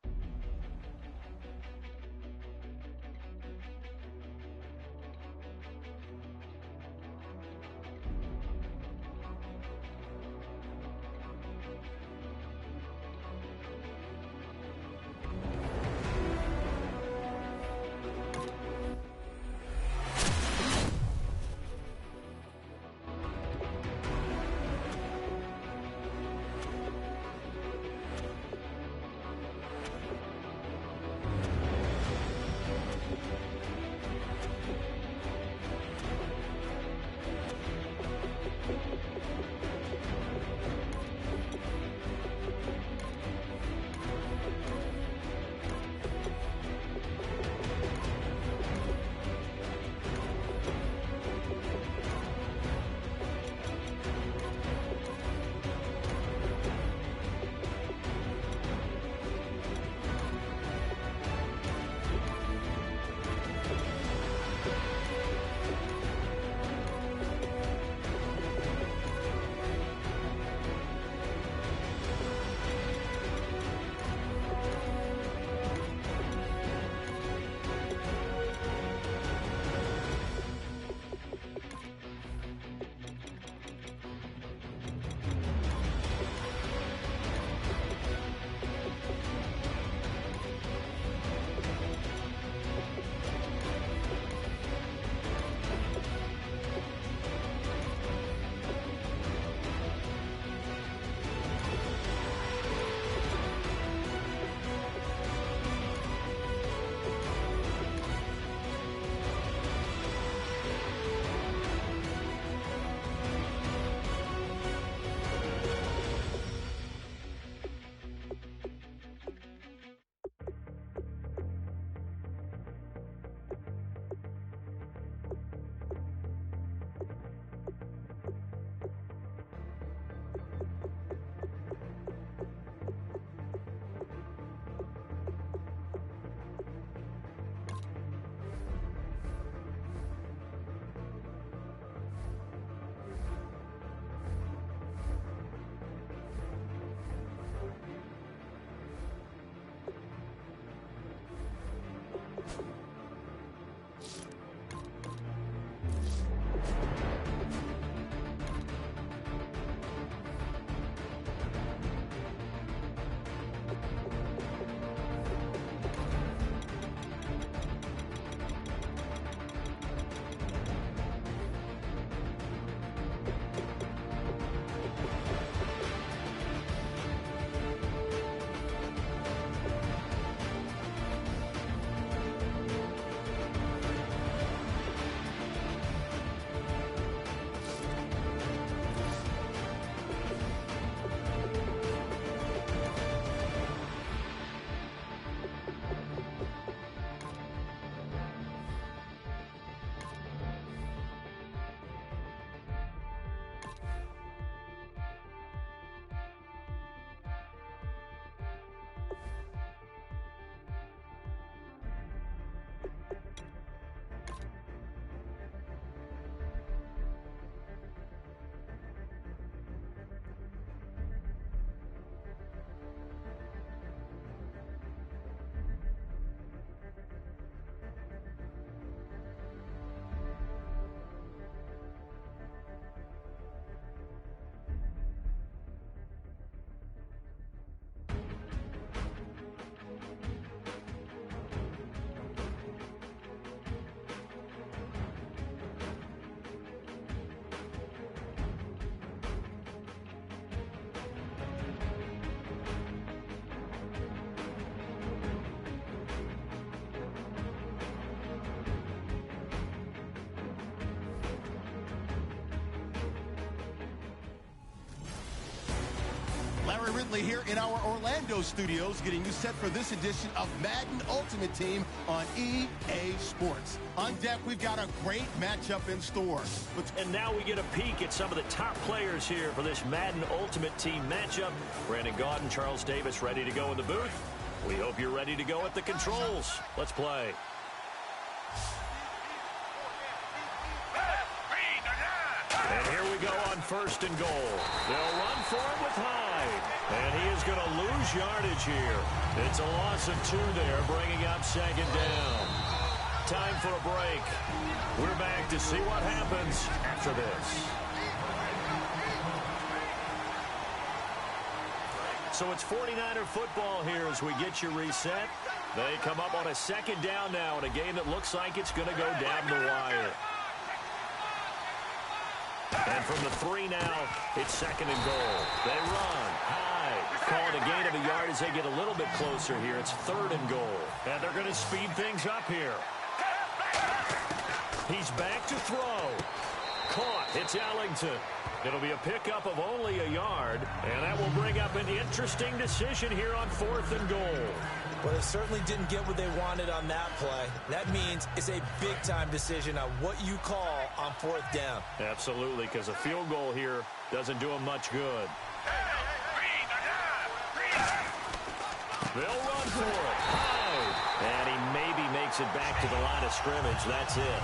Ridley here in our Orlando studios, getting you set for this edition of Madden Ultimate Team on EA Sports. On deck, we've got a great matchup in store. And now we get a peek at some of the top players here for this Madden Ultimate Team matchup. Brandon Gaudin, Charles Davis ready to go in the booth. We hope you're ready to go at the controls. Let's play. And here we go on 1st and goal. They'll run for it with Hyde. And he is going to lose yardage here. It's a loss of 2 there, bringing up 2nd down. Time for a break. We're back to see what happens after this. So it's 49er football here as we get you reset. They come up on a 2nd down now in a game that looks like it's going to go down the wire. And from the 3 now, it's 2nd and goal. They run high. Call it a gain of a yard as they get a little bit closer here. It's 3rd and goal. And they're going to speed things up here. He's back to throw. Caught. It's Ellington. It'll be a pickup of only a yard. And that will bring up an interesting decision here on 4th and goal. Well, they certainly didn't get what they wanted on that play. That means it's a big-time decision on what you call on 4th down. Absolutely, because a field goal here doesn't do them much good. They'll run for it. Hyde. And he maybe makes it back to the line of scrimmage. That's it.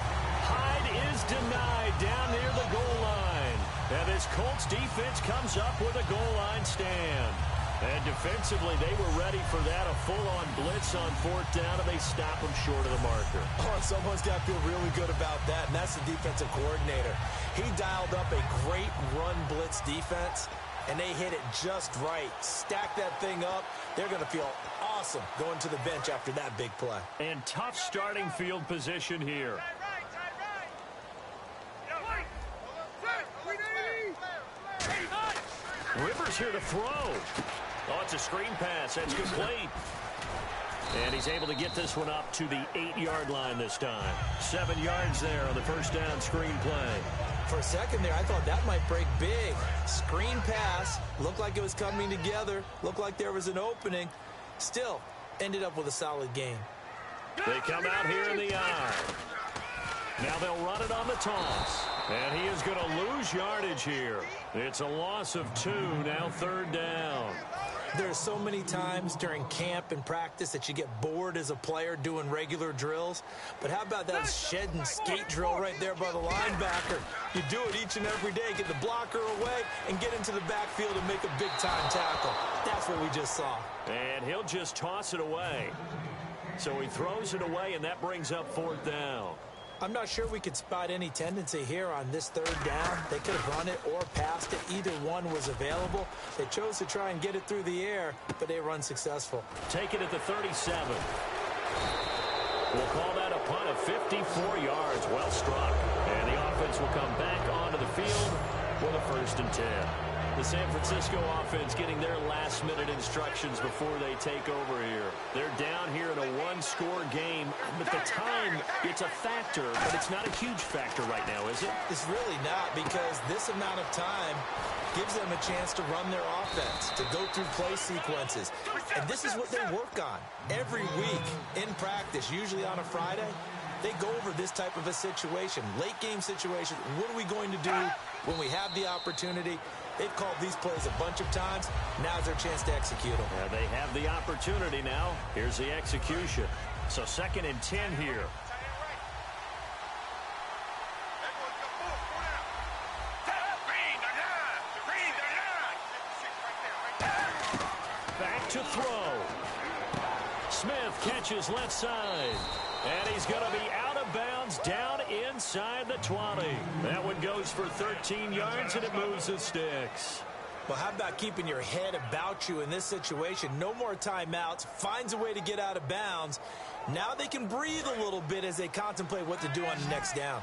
Hyde is denied down near the goal line. And this Colts defense comes up with a goal line stand. And defensively, they were ready for that, a full-on blitz on 4th down, and they stop them short of the marker. Oh, someone's got to feel really good about that, and that's the defensive coordinator. He dialed up a great run blitz defense, and they hit it just right. Stack that thing up. They're going to feel awesome going to the bench after that big play. And tough starting field position here. Rivers here to throw. Oh, it's a screen pass. That's complete. And he's able to get this one up to the 8-yard line this time. 7 yards there on the 1st down screen play. For a second there, I thought that might break big. Screen pass. Looked like it was coming together. Looked like there was an opening. Still, ended up with a solid game. They come out here in the eye. Now they'll run it on the toss. And he is going to lose yardage here. It's a loss of 2, now 3rd down. There's so many times during camp and practice that you get bored as a player doing regular drills. But how about that shed and skate drill right there by the linebacker? You do it each and every day, get the blocker away, and get into the backfield and make a big-time tackle. That's what we just saw. And he'll just toss it away. So he throws it away, and that brings up 4th down. I'm not sure we could spot any tendency here on this 3rd down. They could have run it or passed it. Either one was available. They chose to try and get it through the air, but they were unsuccessful. Take it at the 37. We'll call that a punt of 54 yards. Well struck. And the offense will come back onto the field with a 1st and 10. The San Francisco offense getting their last-minute instructions before they take over here. They're down here in a 1-score game. But the time, it's a factor, but it's not a huge factor right now, is it? It's really not, because this amount of time gives them a chance to run their offense, to go through play sequences. And this is what they work on every week in practice, usually on a Friday. They go over this type of a situation, late-game situation. What are we going to do when we have the opportunity? They've called these plays a bunch of times. Now's their chance to execute them. Yeah, they have the opportunity now. Here's the execution. So 2nd and 10 here. Back to throw. Smith catches left side. And he's going to be out of bounds down inside the 20. That one goes for 13 yards, and it moves the sticks. Well, how about keeping your head about you in this situation? No more timeouts. Finds a way to get out of bounds. Now they can breathe a little bit as they contemplate what to do on the next down.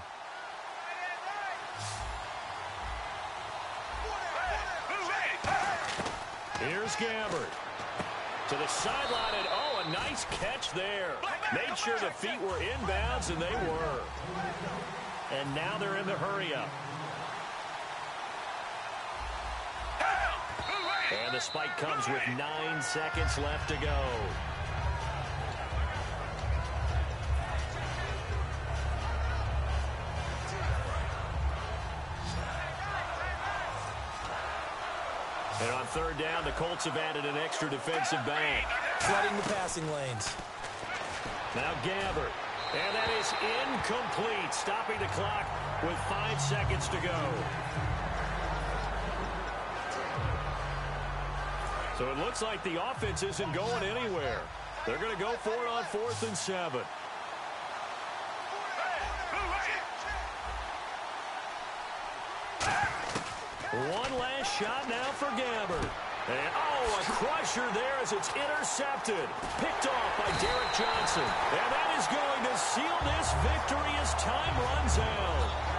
Here's Gabbert. To the sideline, and oh, a nice catch there. Made sure the feet were inbounds, and they were. And now they're in the hurry-up. And the the spike comes with 9 seconds left to go. And on third down, the Colts have added an extra defensive back. Flooding the passing lanes. Now Gabbert. And that is incomplete, stopping the clock with 5 seconds to go. So it looks like the offense isn't going anywhere. They're going to go for it on 4th and 7. One last shot now for Gabbert. And, a crusher there as it's intercepted. Picked off by Derek Johnson. And that is going to seal this victory as time runs out.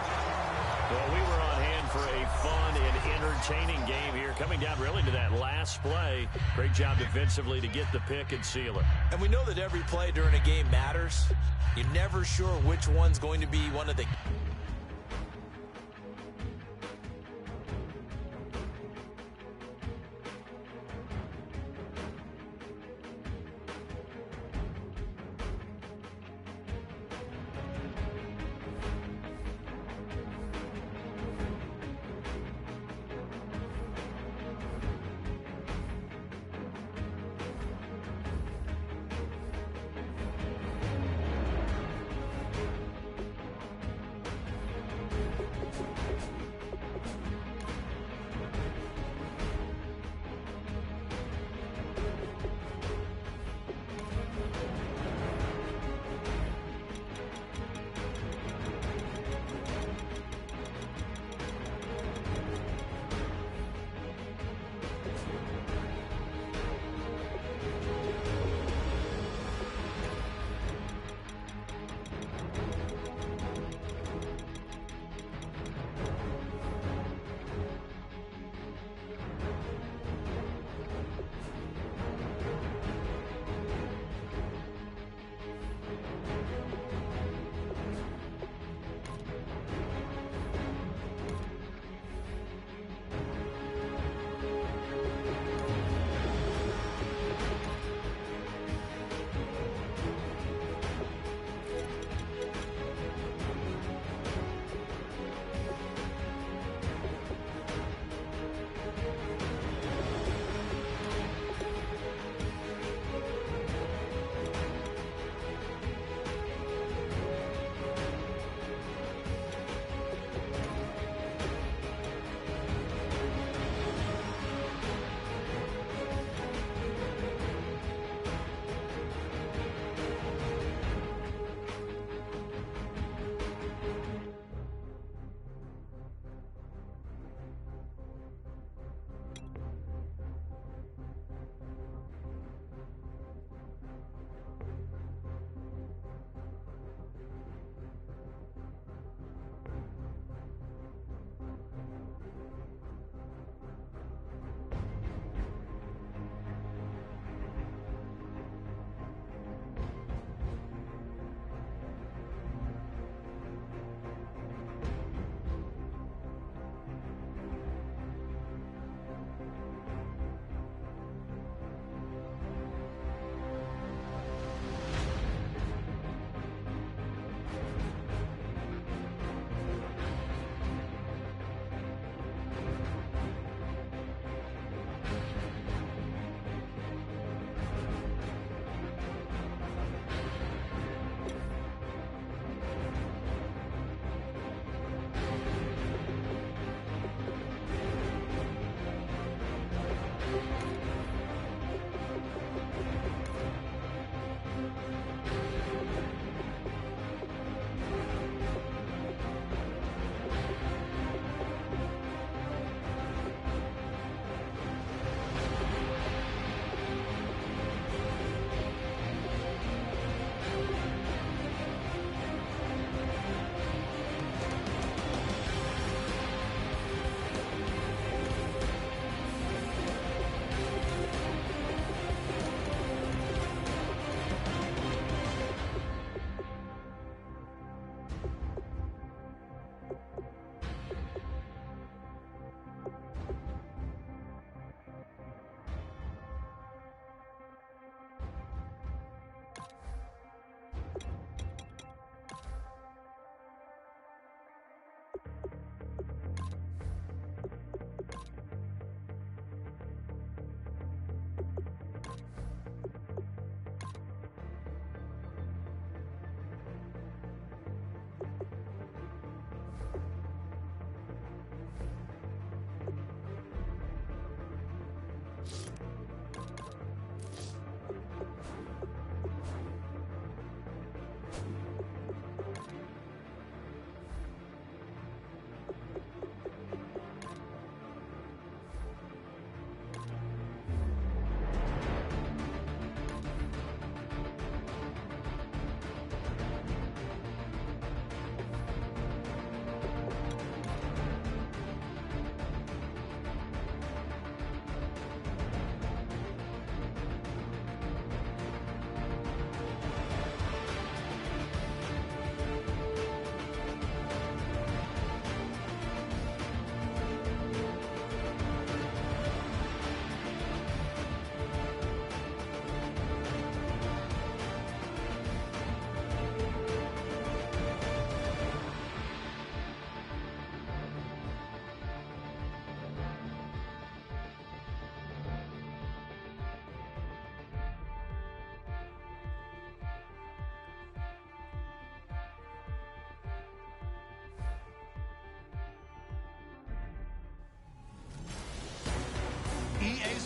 Well, we were on hand for a fun and entertaining game here, coming down really to that last play. Great job defensively to get the pick and seal it. And we know that every play during a game matters. You're never sure which one's going to be one of the...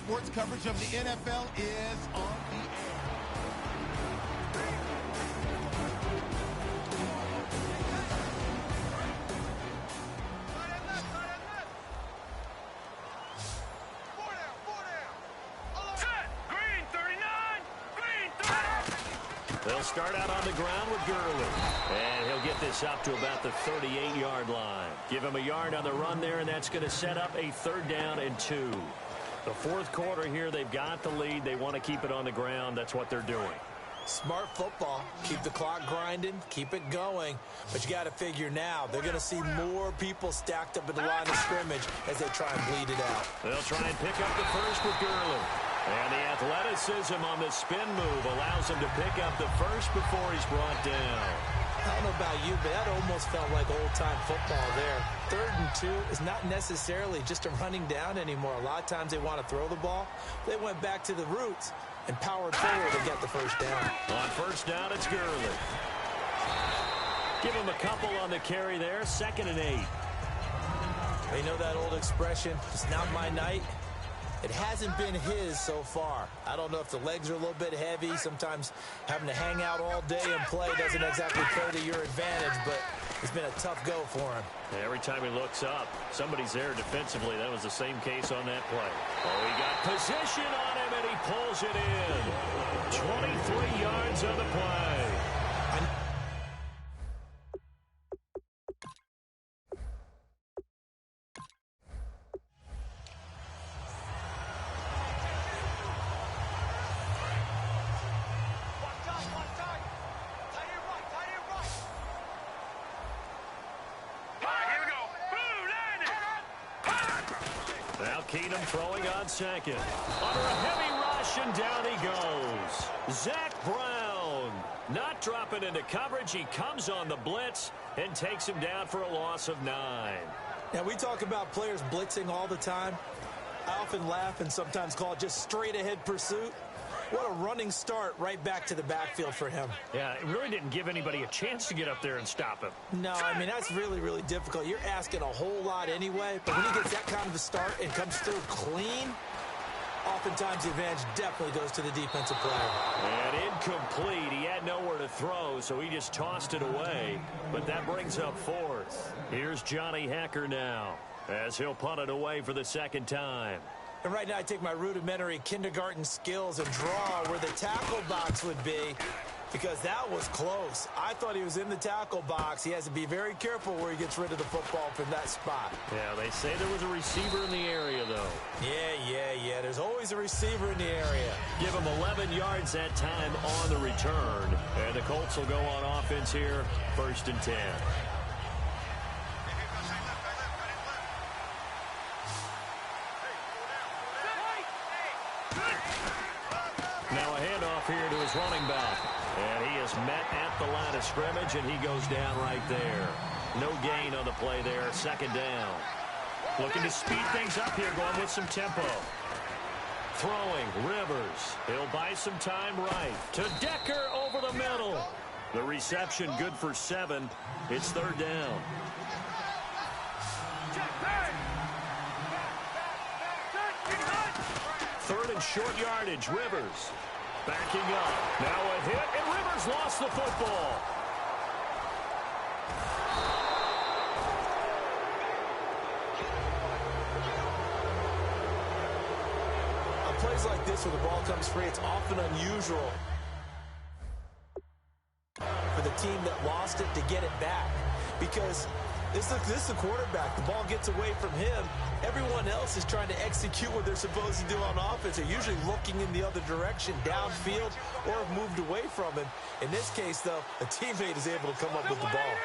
sports coverage of the NFL is on the air. They'll start out on the ground with Gurley. And he'll get this up to about the 38-yard line. Give him a yard on the run there, and that's going to set up a 3rd down and 2. The 4th quarter here, they've got the lead. They want to keep it on the ground. That's what they're doing. Smart football. Keep the clock grinding. Keep it going. But you got to figure now, they're going to see more people stacked up at the line of scrimmage as they try and bleed it out. They'll try and pick up the first with Gurley. And the athleticism on the spin move allows him to pick up the first before he's brought down. I don't know about you, but that almost felt like old-time football there. 3rd and 2 is not necessarily just a running down anymore. A lot of times they want to throw the ball. They went back to the roots and powered forward to get the first down. On 1st down, it's Gurley. Give him a couple on the carry there. 2nd and 8. You know that old expression, it's not my night? It hasn't been his so far. I don't know if the legs are a little bit heavy. Sometimes having to hang out all day and play doesn't exactly play to your advantage, but it's been a tough go for him. Every time he looks up, somebody's there defensively. That was the same case on that play. Oh, he got position on him, and he pulls it in. 23 yards on the play. Keenum throwing on 2nd. Under a heavy rush, and down he goes. Zach Brown not dropping into coverage. He comes on the blitz and takes him down for a loss of 9. Now, we talk about players blitzing all the time. I often laugh and sometimes call it just straight-ahead pursuit. What a running start right back to the backfield for him. Yeah, it really didn't give anybody a chance to get up there and stop him. No, I mean, that's really, really difficult. You're asking a whole lot anyway, but when he gets that kind of a start and comes through clean, oftentimes the advantage definitely goes to the defensive player. And incomplete. He had nowhere to throw, so he just tossed it away. But that brings up 4th. Here's Johnny Hecker now, as he'll punt it away for the 2nd time. And right now I take my rudimentary kindergarten skills and draw where the tackle box would be, because that was close. I thought he was in the tackle box. He has to be very careful where he gets rid of the football from that spot. Yeah, they say there was a receiver in the area, though. Yeah. There's always a receiver in the area. Give him 11 yards that time on the return. And the Colts will go on offense here, 1st and 10. Now a handoff here to his running back. And he is met at the line of scrimmage, and he goes down right there. No gain on the play there, 2nd down. Looking to speed things up here, going with some tempo. Throwing, Rivers. He'll buy some time right. To Decker over the middle. The reception good for 7. It's 3rd down. Third and short yardage, Rivers. Backing up. Now a hit, and Rivers lost the football. On plays like this where the ball comes free, it's often unusual for the team that lost it to get it back, because this is the quarterback. The ball gets away from him. Everyone else is trying to execute what they're supposed to do on offense. They're usually looking in the other direction, downfield, or have moved away from him. In this case, though, a teammate is able to come up with the ball.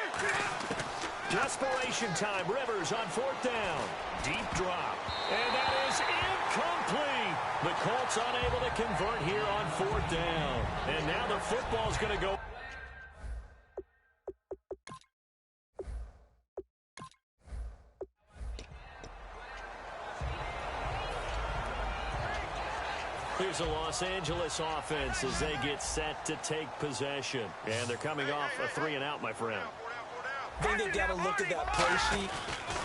Desperation time. Rivers on 4th down. Deep drop. And that is incomplete. The Colts unable to convert here on 4th down. And now the football's going to go. Here's a Los Angeles offense as they get set to take possession. And they're coming off a 3-and-out, my friend. I think they've got to look at that play sheet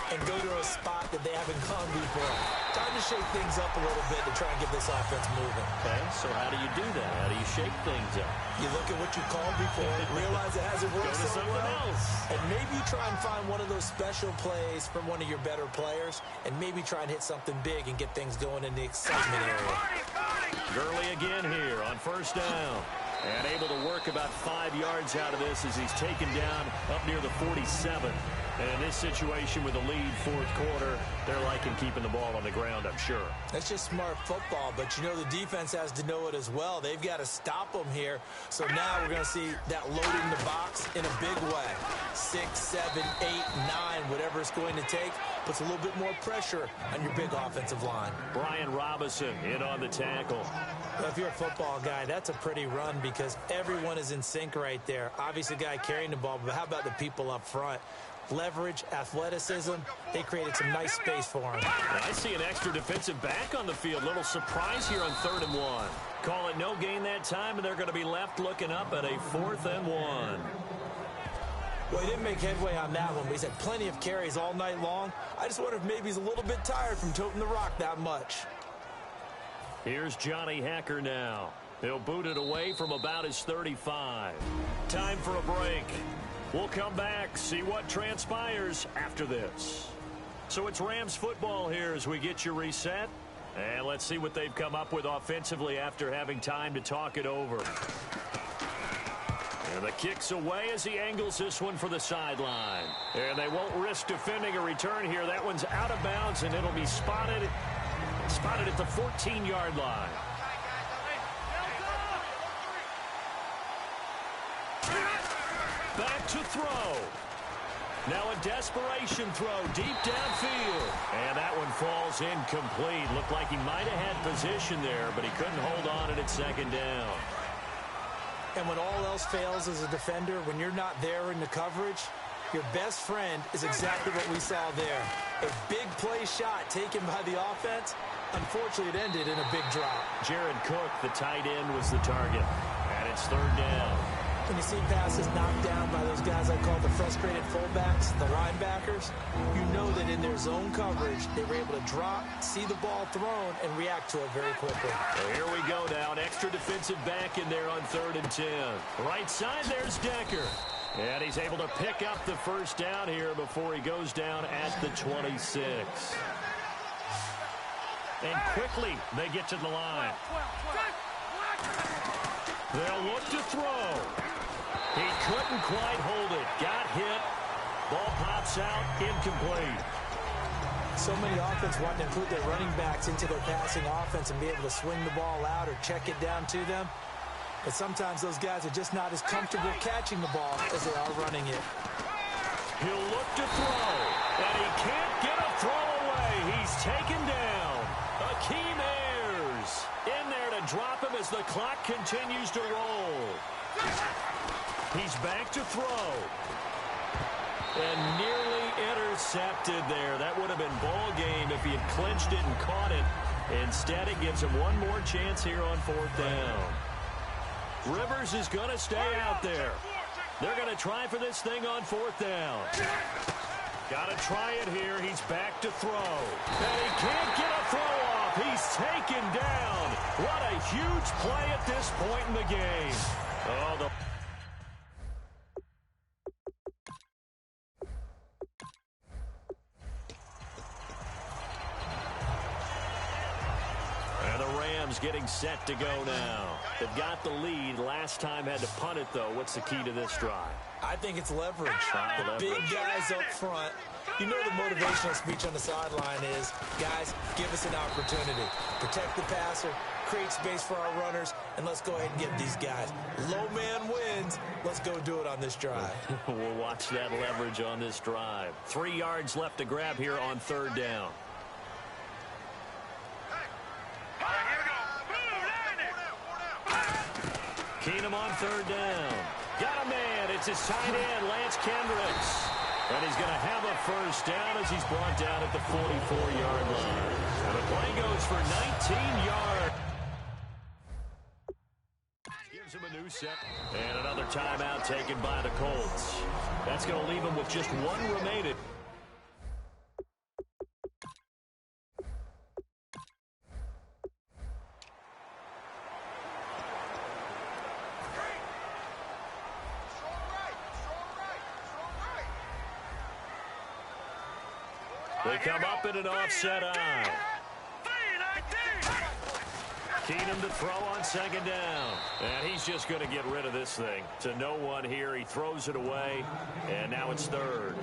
and go to a spot that they haven't gone before. Time to shake things up a little bit to try and get this offense moving. Okay, so how do you do that? How do you shake things up? You look at what you called before, realize it hasn't worked Go to so something well, else. and maybe try and find one of those special plays from one of your better players, and maybe try and hit something big and get things going in the excitement area. Gurley again here on first down. And able to work about 5 yards out of this as he's taken down up near the 47. And in this situation with a lead fourth quarter, they're liking keeping the ball on the ground, I'm sure. That's just smart football, but you know the defense has to know it as well. They've got to stop them here. So now we're going to see that loading the box in a big way. 6, 7, 8, 9, whatever it's going to take, puts a little bit more pressure on your big offensive line. Brian Robinson in on the tackle. Well, if you're a football guy, that's a pretty run because everyone is in sync right there. Obviously, the guy carrying the ball, but how about the people up front? Leverage, athleticism, they created some nice space for him. I see an extra defensive back on the field. Little surprise here on 3rd and 1. Call it no gain that time, and they're going to be left looking up at a 4th and 1. Well, he didn't make headway on that one, but he's had plenty of carries all night long. I just wonder if maybe he's a little bit tired from toting the rock that much. Here's Johnny Hacker now. He'll boot it away from about his 35. Time for a break. We'll come back, see what transpires after this. So it's Rams football here as we get you reset. And let's see what they've come up with offensively after having time to talk it over. And the kick's away as he angles this one for the sideline. And they won't risk defending a return here. That one's out of bounds, and it'll be spotted at the 14-yard line. Back to throw. Now a desperation throw deep downfield. And that one falls incomplete. Looked like he might have had position there, but he couldn't hold on at 2nd down. And when all else fails as a defender, when you're not there in the coverage, your best friend is exactly what we saw there. A big play shot taken by the offense. Unfortunately, it ended in a big drop. Jared Cook, the tight end, was the target. And it's 3rd down. When you see passes knocked down by those guys I call the frustrated fullbacks, the linebackers, you know that in their zone coverage, they were able to drop, see the ball thrown, and react to it very quickly. Well, here we go now. An extra defensive back in there on 3rd and 10. Right side, there's Decker. And he's able to pick up the first down here before he goes down at the 26. And quickly, they get to the line. They'll look to throw. He couldn't quite hold it. Got hit. Ball pops out. Incomplete. So many offense want to include their running backs into their passing offense and be able to swing the ball out or check it down to them. But sometimes those guys are just not as comfortable catching the ball as they are running it. He'll look to throw. And he can't get a throw away. He's taken down. Akeem Ayers in there to drop him as the clock continues to roll. He's back to throw. And nearly intercepted there. That would have been ball game if he had clinched it and caught it. Instead, it gives him one more chance here on 4th down. Rivers is going to stay out there. They're going to try for this thing on 4th down. Got to try it here. He's back to throw. And he can't get a throw off. He's taken down. What a huge play at this point in the game. Oh, the... And the Rams getting set to go now. They've got the lead. Last time had to punt it, though. What's the key to this drive? I think it's leverage. The big guys up front. You know the motivational speech on the sideline is, guys, give us an opportunity. Protect the passer, create space for our runners, and let's go ahead and get these guys. Low man wins. Let's go do it on this drive. We'll watch that leverage on this drive. 3 yards left to grab here on 3rd down. Keenum on 3rd down. Got a man. It's his tight end, Lance Kendricks. And he's going to have a first down as he's brought down at the 44-yard line. And the play goes for 19 yards. Gives him a new set. And another timeout taken by the Colts. That's going to leave him with just one remaining. They come up in an offset eye. Keenum to throw on second down. And he's just going to get rid of this thing. To no one here. He throws it away. And now it's third.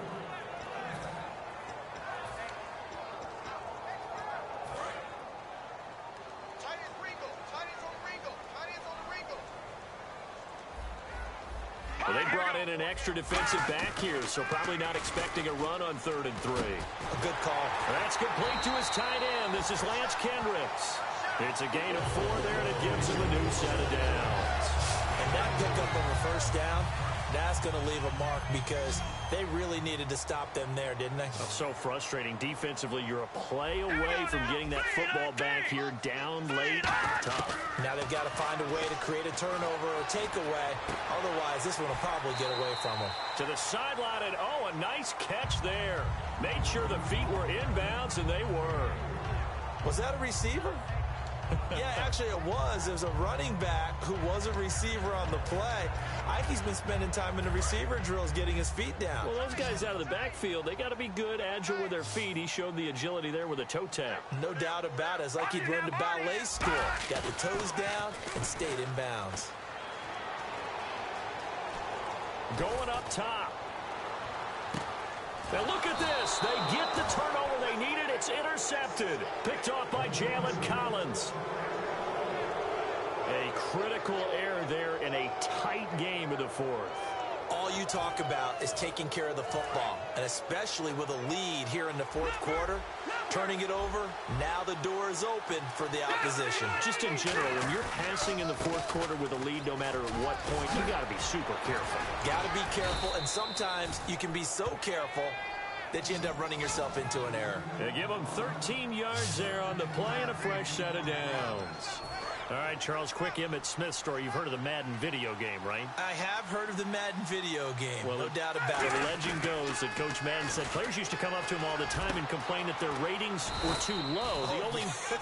Well, they brought in an extra defensive back here, so probably not expecting a run on 3rd and 3. A good call. That's complete to his tight end. This is Lance Kendricks. It's a gain of 4 there, and it gives him a new set of downs. And that pickup of a first down, that's going to leave a mark because they really needed to stop them there, didn't they? That's so frustrating. Defensively, you're a play away from getting that football back here down late. Tough. Now they've got to find a way to create a turnover or takeaway. Otherwise, this one will probably get away from them. To the sideline, and oh, a nice catch there. Made sure the feet were inbounds, and they were. Was that a receiver? Yeah, actually it was. There's a running back who was a receiver on the play. Ike's been spending time in the receiver drills getting his feet down. Well, those guys out of the backfield, they got to be good, agile with their feet. He showed the agility there with a toe tap. No doubt about it. It's like he'd run to ballet school. Got the toes down and stayed in bounds. Going up top. Now look at this. They get the turnover they needed. It's intercepted. Picked off by Jalen Collins. A critical error there in a tight game of the 4th. All you talk about is taking care of the football, and especially with a lead here in the 4th quarter, turning it over, now the door is open for the opposition. Just in general, when you're passing in the 4th quarter with a lead, no matter at what point, you got to be super careful. Got to be careful, and sometimes you can be so careful that you end up running yourself into an error. They give them 13 yards there on the play and a fresh set of downs. All right, Charles, quick Emmitt Smith story. You've heard of the Madden video game, right? I have heard of the Madden video game, well, no doubt about it. The legend goes that Coach Madden said players used to come up to him all the time and complain that their ratings were too low.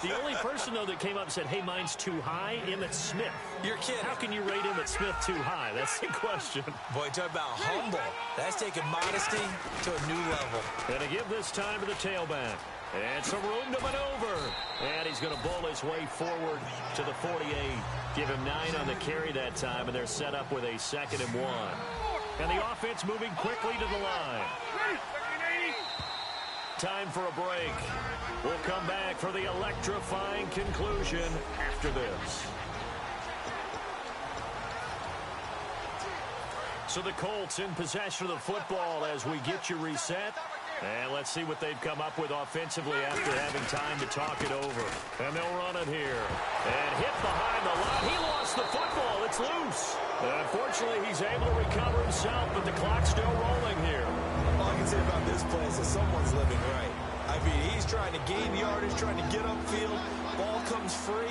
The only person, though, that came up and said, hey, mine's too high, Emmitt Smith. You're kidding. How can you rate Emmitt Smith too high? That's the question. Boy, talk about humble. That's taking modesty to a new level. And to give this time to the tailback. And some room to maneuver. And he's going to bowl his way forward to the 48. Give him 9 on the carry that time, and they're set up with a 2nd and 1. And the offense moving quickly to the line. Time for a break. We'll come back for the electrifying conclusion after this. So the Colts in possession of the football as we get you reset. And let's see what they've come up with offensively after having time to talk it over. And they'll run it here. And hit behind the line. He lost the football. It's loose. Unfortunately, he's able to recover himself, but the clock's still rolling here. All I can say about this play is that someone's living right. I mean, he's trying to gain yardage, trying to get upfield. Ball comes free.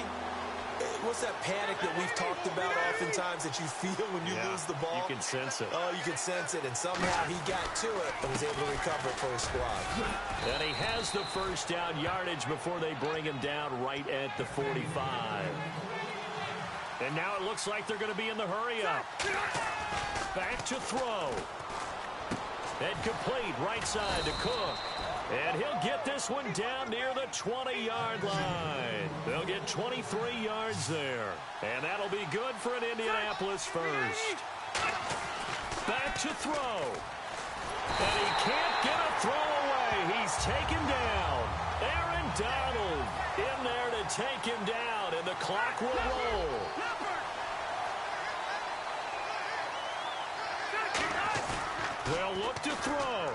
What's that panic that we've talked about oftentimes that you feel when you lose the ball? You can sense it. Oh, you can sense it, and somehow he got to it and was able to recover it for his squad. And he has the first down yardage before they bring him down right at the 45. And now it looks like they're going to be in the hurry-up. Back to throw. And complete right side to Cook. And he'll get this one down near the 20-yard line. They'll get 23 yards there. And that'll be good for an Indianapolis first. Back to throw. And he can't get a throw away. He's taken down. Aaron Donald in there to take him down, and the clock will roll. They'll look to throw.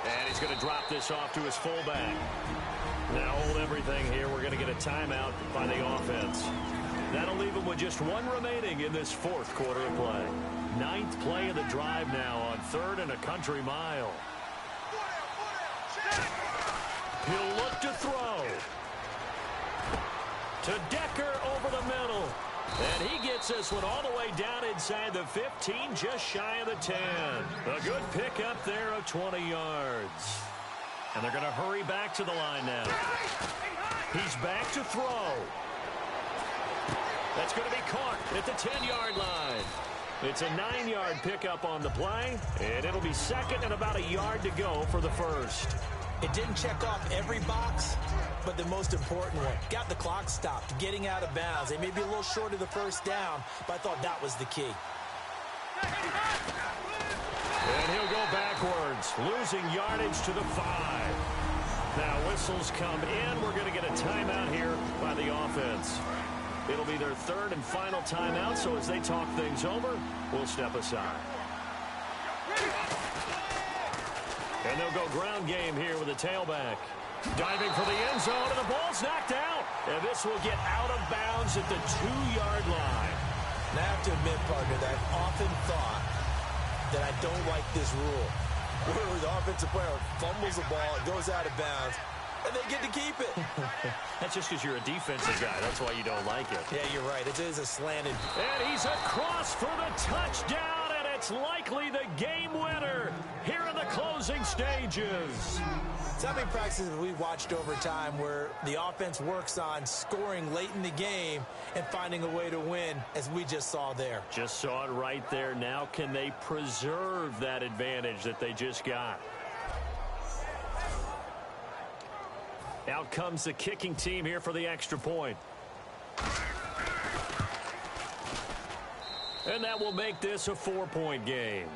And he's going to drop this off to his fullback. Now hold everything here. We're going to get a timeout by the offense. That'll leave him with just 1 remaining in this 4th quarter of play. 9th play of the drive now on 3rd and a country mile. He'll look to throw. To Decker over the middle. And he gets this one all the way down inside the 15, just shy of the 10. A good pickup there of 20 yards. And they're going to hurry back to the line now. He's back to throw. That's going to be caught at the 10-yard line. It's a 9-yard pickup on the play, and it'll be second and about a yard to go for the first. It didn't check off every box, but the most important one. Got the clock stopped, getting out of bounds. They may be a little short of the first down, but I thought that was the key. And he'll go backwards, losing yardage to the 5. Now whistles come in. We're going to get a timeout here by the offense. It'll be their third and final timeout, so as they talk things over, we'll step aside. And they'll go ground game here with a tailback. Diving for the end zone, and the ball's knocked out. And this will get out of bounds at the 2-yard line. And I have to admit, partner, that I've often thought that I don't like this rule. Where the offensive player fumbles the ball, it goes out of bounds, and they get to keep it. That's just because you're a defensive guy. That's why you don't like it. Yeah, you're right. It is a slanted. And he's across for the touchdown, and it's likely the game winner here in the closing stages. So how many practices have we watched over time where the offense works on scoring late in the game and finding a way to win, as we just saw there? Just saw it right there. Now can they preserve that advantage that they just got? Out comes the kicking team here for the extra point. And that will make this a 4-point game.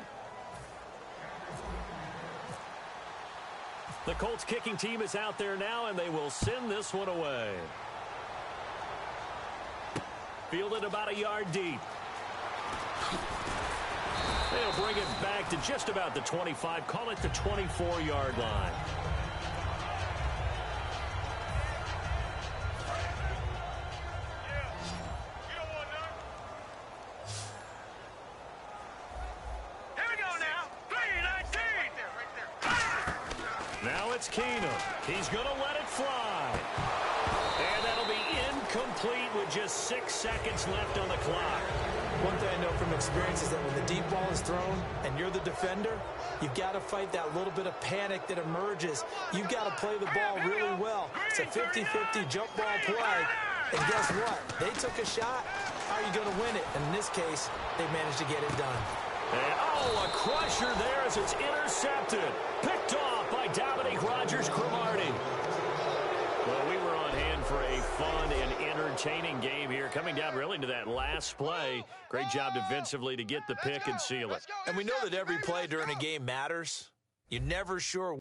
The Colts kicking team is out there now, and they will send this one away. Fielded about a yard deep. They'll bring it back to just about the 25. Call it the 24-yard line. Now it's Keenum. He's going to let it fly. And that'll be incomplete with just 6 seconds left on the clock. One thing I know from experience is that when the deep ball is thrown and you're the defender, you've got to fight that little bit of panic that emerges. You've got to play the ball really well. It's a 50-50 jump ball play. And guess what? They took a shot. How are you going to win it? And in this case, they managed to get it done. And, a crusher there as it's intercepted. Picked off by Dominique Rodgers-Cromartie. Well, we were on hand for a fun and entertaining game here, coming down really to that last play. Great job defensively to get the pick and seal it. And we know that every play during a game matters. You're never sure